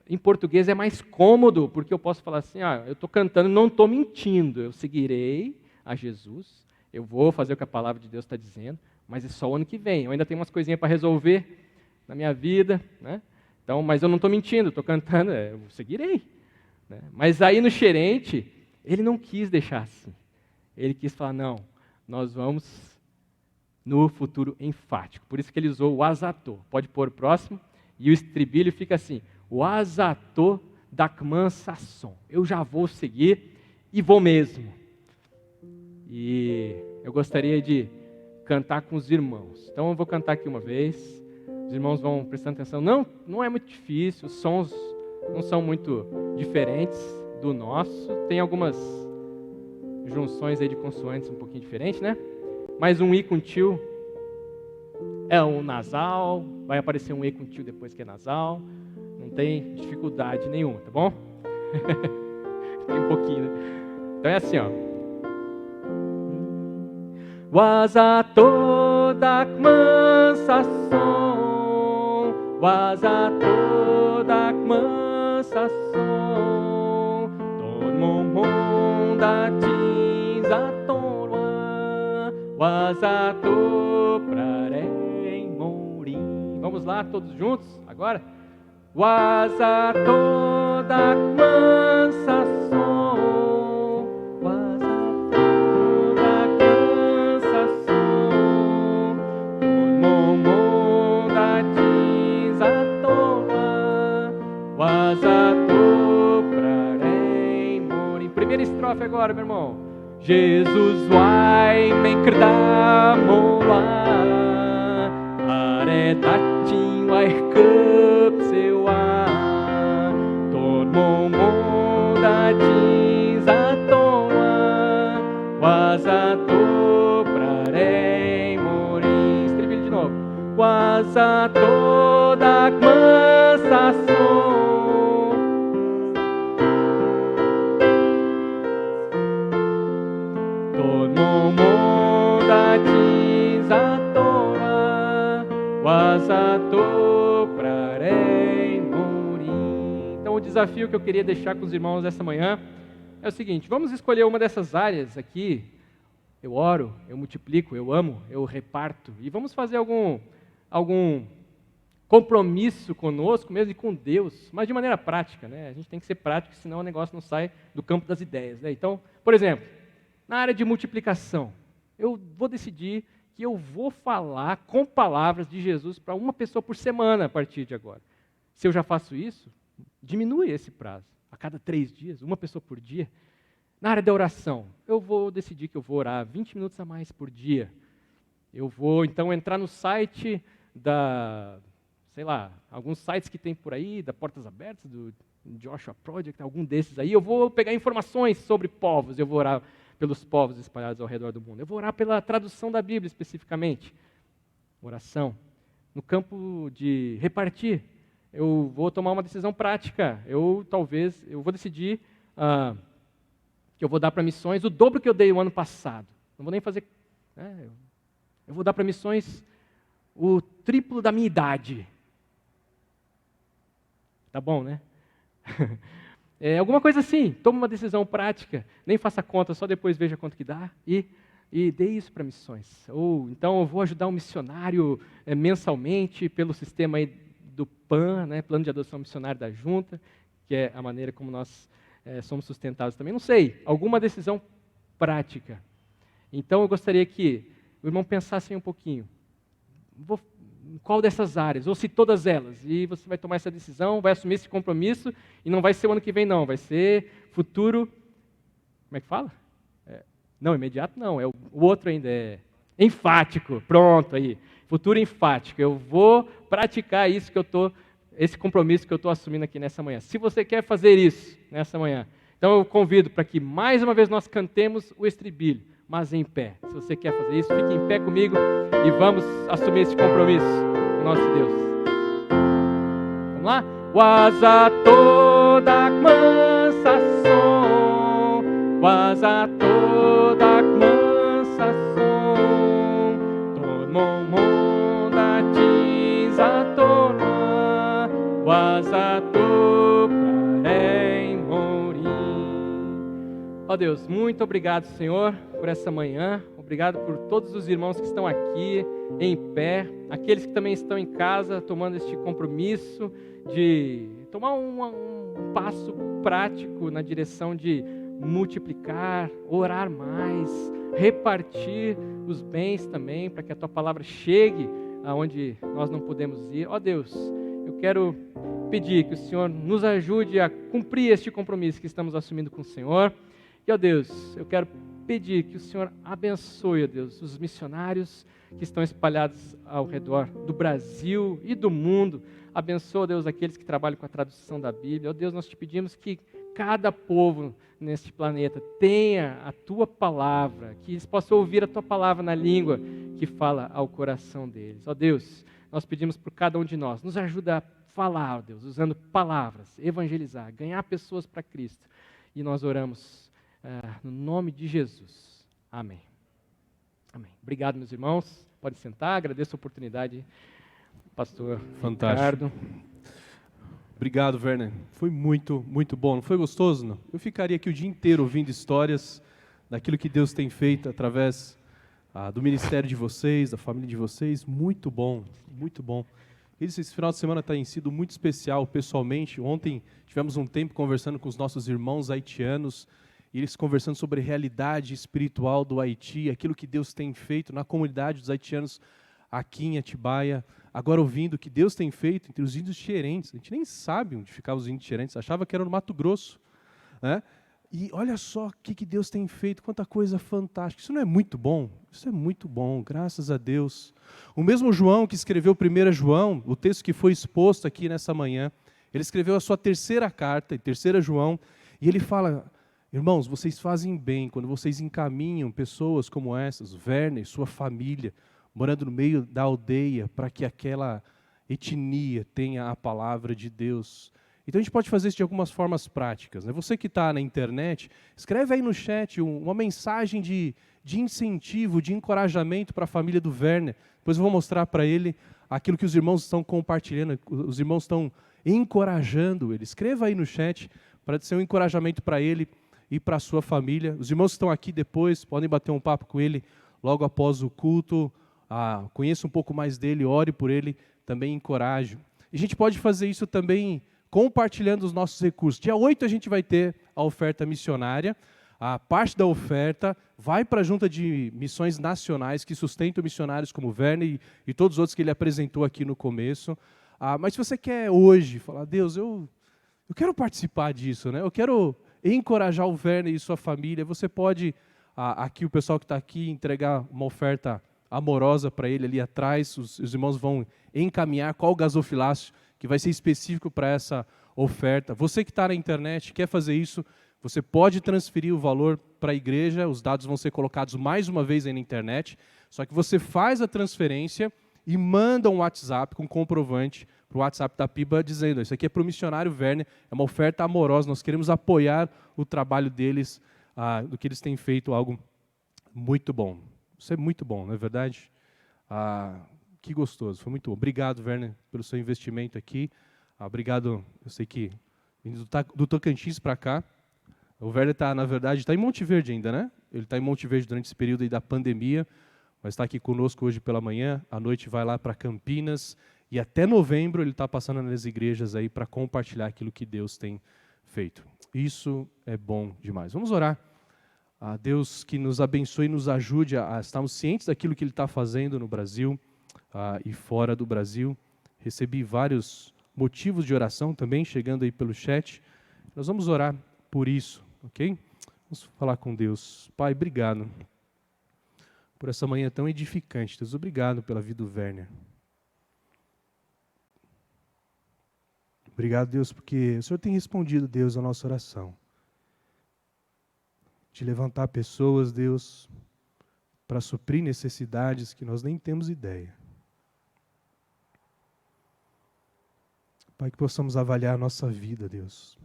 [SPEAKER 6] em português é mais cômodo, porque eu posso falar assim, eu estou cantando, não estou mentindo, eu seguirei a Jesus, eu vou fazer o que a palavra de Deus está dizendo, mas é só o ano que vem, eu ainda tenho umas coisinhas para resolver na minha vida, né? Então, mas eu não estou mentindo, estou cantando, eu seguirei. Né? Mas aí no xerente, ele não quis deixar assim, ele quis falar, não, nós vamos no futuro enfático. Por isso que ele usou o azato. Pode pôr o próximo. E o estribilho fica assim, o azato dakman sasson. Eu já vou seguir e vou mesmo. E eu gostaria de cantar com os irmãos. Então eu vou cantar aqui uma vez. Os irmãos vão prestando atenção. Não é muito difícil, os sons não são muito diferentes do nosso. Tem algumas junções aí de consoantes um pouquinho diferentes, né? Mas um I com tio é um nasal, vai aparecer um E com tio depois que é nasal. Não tem dificuldade nenhuma, tá bom? Tem um pouquinho, né? Então é assim, ó. Wazato dakman sasson, wazato dakman sasson, tonmon datin zatonwa, wazato prarem morim. Vamos lá, todos juntos, agora? Wazato dakman sasson, wazato dakman sasson, tonmon datin zatonwa, wazato prarem morim. Primeira estrofe agora, meu irmão. Jesus vai me moa, aredatin vai sewa, tormon datin zatonwa, wazato prarem morim. Estribilho de novo. Wazato dakman sasson, Então, o desafio que eu queria deixar com os irmãos essa manhã é o seguinte: vamos escolher uma dessas áreas aqui. Eu oro, eu multiplico, eu amo, eu reparto. E vamos fazer algum compromisso conosco mesmo e com Deus, mas de maneira prática, né? A gente tem que ser prático, senão o negócio não sai do campo das ideias, né? Então, por exemplo, na área de multiplicação, eu vou decidir que eu vou falar com palavras de Jesus para uma pessoa por semana a partir de agora. Se eu já faço isso, diminui esse prazo. A cada 3 dias, uma pessoa por dia. Na área da oração, eu vou decidir que eu vou orar 20 minutos a mais por dia. Eu vou, então, entrar no site alguns sites que tem por aí, da Portas Abertas, do Joshua Project, algum desses aí. Eu vou pegar informações sobre povos, eu vou orar pelos povos espalhados ao redor do mundo. Eu vou orar pela tradução da Bíblia, especificamente. Oração. No campo de repartir, eu vou tomar uma decisão prática. Eu vou decidir que eu vou dar para missões o dobro que eu dei o ano passado. Não vou nem fazer... eu vou dar para missões o triplo da minha idade. Tá bom, né? Alguma coisa assim, tome uma decisão prática, nem faça conta, só depois veja quanto que dá e dê isso para missões. Ou então eu vou ajudar um missionário mensalmente pelo sistema aí do PAN, né, Plano de Adoção Missionária da Junta, que é a maneira como nós somos sustentados também. Não sei, alguma decisão prática. Então eu gostaria que o irmão pensasse um pouquinho. Qual dessas áreas, ou se todas elas, e você vai tomar essa decisão, vai assumir esse compromisso, e não vai ser o ano que vem não, vai ser futuro, como é que fala? Não, imediato não, o outro ainda é enfático, pronto aí, futuro enfático, eu vou praticar isso esse compromisso que eu estou assumindo aqui nessa manhã. Se você quer fazer isso nessa manhã, então eu convido para que mais uma vez nós cantemos o estribilho, mas em pé. Se você quer fazer isso, fique em pé comigo e vamos assumir esse compromisso com o nosso Deus. Vamos lá? Wazato dakman sasson, wazato dakman sasson, tonmon datin zatonwa, wazato prarem morim. Ó Deus, muito obrigado, Senhor, por essa manhã. Obrigado por todos os irmãos que estão aqui em pé, aqueles que também estão em casa tomando este compromisso de tomar um passo prático na direção de multiplicar, orar mais, repartir os bens também, para que a Tua palavra chegue aonde nós não podemos ir. Ó Deus, eu quero pedir que o Senhor nos ajude a cumprir este compromisso que estamos assumindo com o Senhor. E, ó Deus, eu quero pedir que o Senhor abençoe, ó Deus, os missionários que estão espalhados ao redor do Brasil e do mundo. Abençoa, Deus, aqueles que trabalham com a tradução da Bíblia. Ó Deus, nós te pedimos que cada povo neste planeta tenha a Tua palavra, que eles possam ouvir a Tua palavra na língua que fala ao coração deles. Ó Deus, nós pedimos por cada um de nós, nos ajuda a falar, ó Deus, usando palavras, evangelizar, ganhar pessoas para Cristo. E nós oramos no nome de Jesus. Amém. Amém. Obrigado, meus irmãos. Pode sentar, agradeço a oportunidade, pastor
[SPEAKER 1] Fantástico.
[SPEAKER 6] Ricardo.
[SPEAKER 1] Obrigado, Werner. Foi muito, muito bom. Não foi gostoso, não? Eu ficaria aqui o dia inteiro ouvindo histórias daquilo que Deus tem feito através do ministério de vocês, da família de vocês. Muito bom, muito bom. Esse final de semana tem sido muito especial pessoalmente. Ontem tivemos um tempo conversando com os nossos irmãos haitianos, e eles conversando sobre a realidade espiritual do Haiti, aquilo que Deus tem feito na comunidade dos haitianos aqui em Atibaia. Agora ouvindo o que Deus tem feito entre os índios Xerentes. A gente nem sabe onde ficavam os índios Xerentes, achava que era no Mato Grosso, né? E olha só o que Deus tem feito, quanta coisa fantástica. Isso não é muito bom? Isso é muito bom, graças a Deus. O mesmo João que escreveu 1 João, o texto que foi exposto aqui nessa manhã, ele escreveu a sua terceira carta, 3 João, e ele fala: irmãos, vocês fazem bem quando vocês encaminham pessoas como essas, Werner, sua família, morando no meio da aldeia, para que aquela etnia tenha a palavra de Deus. Então a gente pode fazer isso de algumas formas práticas, né? Você que está na internet, escreve aí no chat uma mensagem de incentivo, de encorajamento para a família do Werner. Depois eu vou mostrar para ele aquilo que os irmãos estão compartilhando, os irmãos estão encorajando ele. Escreva aí no chat para ser um encorajamento para ele e para a sua família. Os irmãos que estão aqui depois podem bater um papo com ele logo após o culto. Conheça um pouco mais dele, ore por ele, também encoraje. E a gente pode fazer isso também compartilhando os nossos recursos. Dia 8 a gente vai ter a oferta missionária. A parte da oferta vai para a Junta de Missões Nacionais, que sustentam missionários como Werner e todos os outros que ele apresentou aqui no começo. Mas se você quer hoje falar: Deus, eu quero participar disso, né? Eu quero encorajar o Werner e sua família, você pode, aqui o pessoal que está aqui, entregar uma oferta amorosa para ele ali atrás. Os irmãos vão encaminhar qual gasofilácio que vai ser específico para essa oferta. Você que está na internet, quer fazer isso, você pode transferir o valor para a igreja, os dados vão ser colocados mais uma vez aí na internet, só que você faz a transferência e manda um WhatsApp com comprovante para o WhatsApp da PIBA dizendo: isso aqui é para o missionário Werner, é uma oferta amorosa, nós queremos apoiar o trabalho deles, do que eles têm feito, algo muito bom. Isso é muito bom, não é verdade? Que gostoso, foi muito bom. Obrigado, Werner, pelo seu investimento aqui. Obrigado, eu sei que vindo do Tocantins para cá. O Werner está, na verdade, está em Monte Verde ainda, né? Ele está em Monte Verde durante esse período aí da pandemia, mas está aqui conosco hoje pela manhã. À noite vai lá para Campinas e até novembro ele está passando nas igrejas aí para compartilhar aquilo que Deus tem feito. Isso é bom demais. Vamos orar. Deus que nos abençoe e nos ajude a estarmos cientes daquilo que Ele está fazendo no Brasil e fora do Brasil. Recebi vários motivos de oração também, chegando aí pelo chat. Nós vamos orar por isso, ok? Vamos falar com Deus. Pai, obrigado por essa manhã tão edificante. Deus, obrigado pela vida do Werner. Obrigado, Deus, porque o Senhor tem respondido, Deus, a nossa oração. De levantar pessoas, Deus, para suprir necessidades que nós nem temos ideia. Pai, que possamos avaliar a nossa vida, Deus.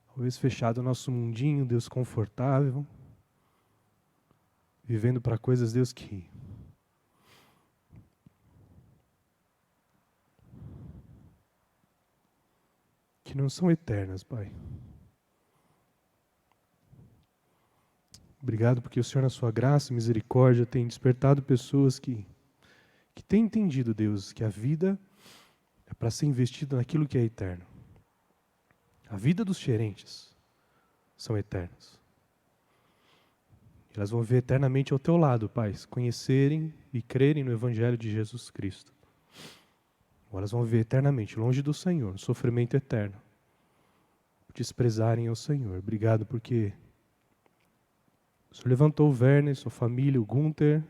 [SPEAKER 1] Talvez fechado o nosso mundinho, Deus, confortável. Vivendo para coisas, Deus, que não são eternas, Pai. Obrigado porque o Senhor, na sua graça e misericórdia, tem despertado pessoas que têm entendido, Deus, que a vida é para ser investida naquilo que é eterno. A vida dos xerentes são eternos. Elas vão viver eternamente ao teu lado, Pai, conhecerem e crerem no Evangelho de Jesus Cristo. Elas vão viver eternamente longe do Senhor, no sofrimento eterno. Desprezarem ao Senhor. Obrigado porque o Senhor levantou o Werner, sua família, o Gunther,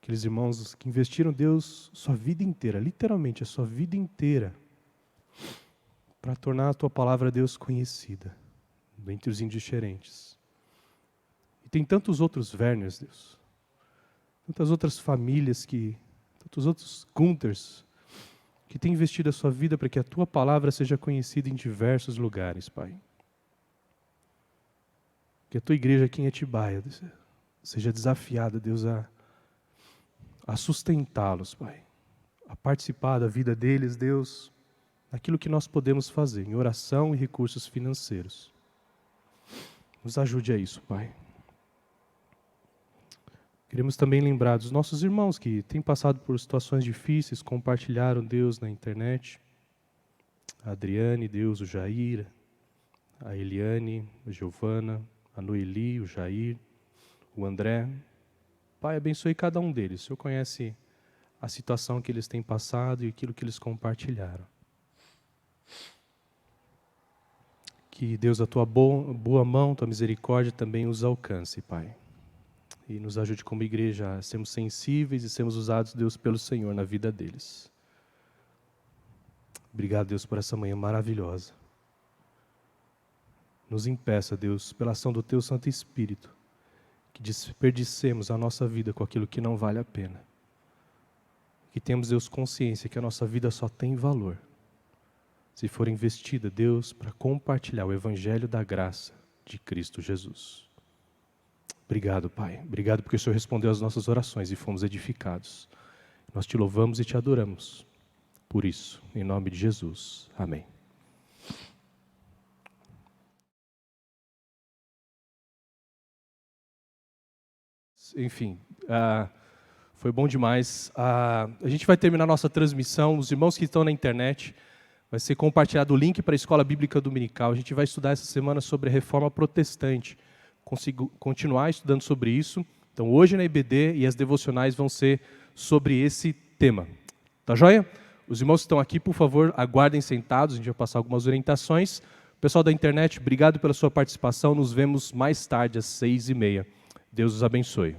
[SPEAKER 1] aqueles irmãos que investiram, Deus, sua vida inteira, literalmente a sua vida inteira, para tornar a tua palavra, Deus, conhecida entre os indiferentes. E tem tantos outros Werners, Deus, tantas outras famílias, tantos outros Gunthers, que têm investido a sua vida para que a tua palavra seja conhecida em diversos lugares, Pai. Que a tua igreja aqui em Atibaia seja desafiada, Deus, a sustentá-los, Pai. A participar da vida deles, Deus, naquilo que nós podemos fazer, em oração e recursos financeiros. Nos ajude a isso, Pai. Queremos também lembrar dos nossos irmãos que têm passado por situações difíceis, compartilharam Deus na internet. A Adriane, Deus, o Jair, a Eliane, a Giovana, a Noeli, o Jair, o André. Pai, abençoe cada um deles. O Senhor conhece a situação que eles têm passado e aquilo que eles compartilharam. Que Deus, a tua boa mão, tua misericórdia também os alcance, Pai. E nos ajude como igreja a sermos sensíveis e sermos usados, Deus, pelo Senhor na vida deles. Obrigado, Deus, por essa manhã maravilhosa. Nos impeça, Deus, pela ação do Teu Santo Espírito, que desperdicemos a nossa vida com aquilo que não vale a pena. Que temos, Deus, consciência que a nossa vida só tem valor se for investida, Deus, para compartilhar o Evangelho da graça de Cristo Jesus. Obrigado, Pai. Obrigado porque o Senhor respondeu às nossas orações e fomos edificados. Nós te louvamos e te adoramos por isso, em nome de Jesus. Amém. Enfim, foi bom demais. A gente vai terminar nossa transmissão. Os irmãos que estão na internet, vai ser compartilhado o link para a Escola Bíblica Dominical. A gente vai estudar essa semana sobre a Reforma Protestante. Consigo continuar estudando sobre isso. Então, hoje na IBD e as devocionais vão ser sobre esse tema. Tá joia? Os irmãos que estão aqui, por favor, aguardem sentados. A gente vai passar algumas orientações. Pessoal da internet, obrigado pela sua participação. Nos vemos mais tarde, às 6h30. Deus os abençoe.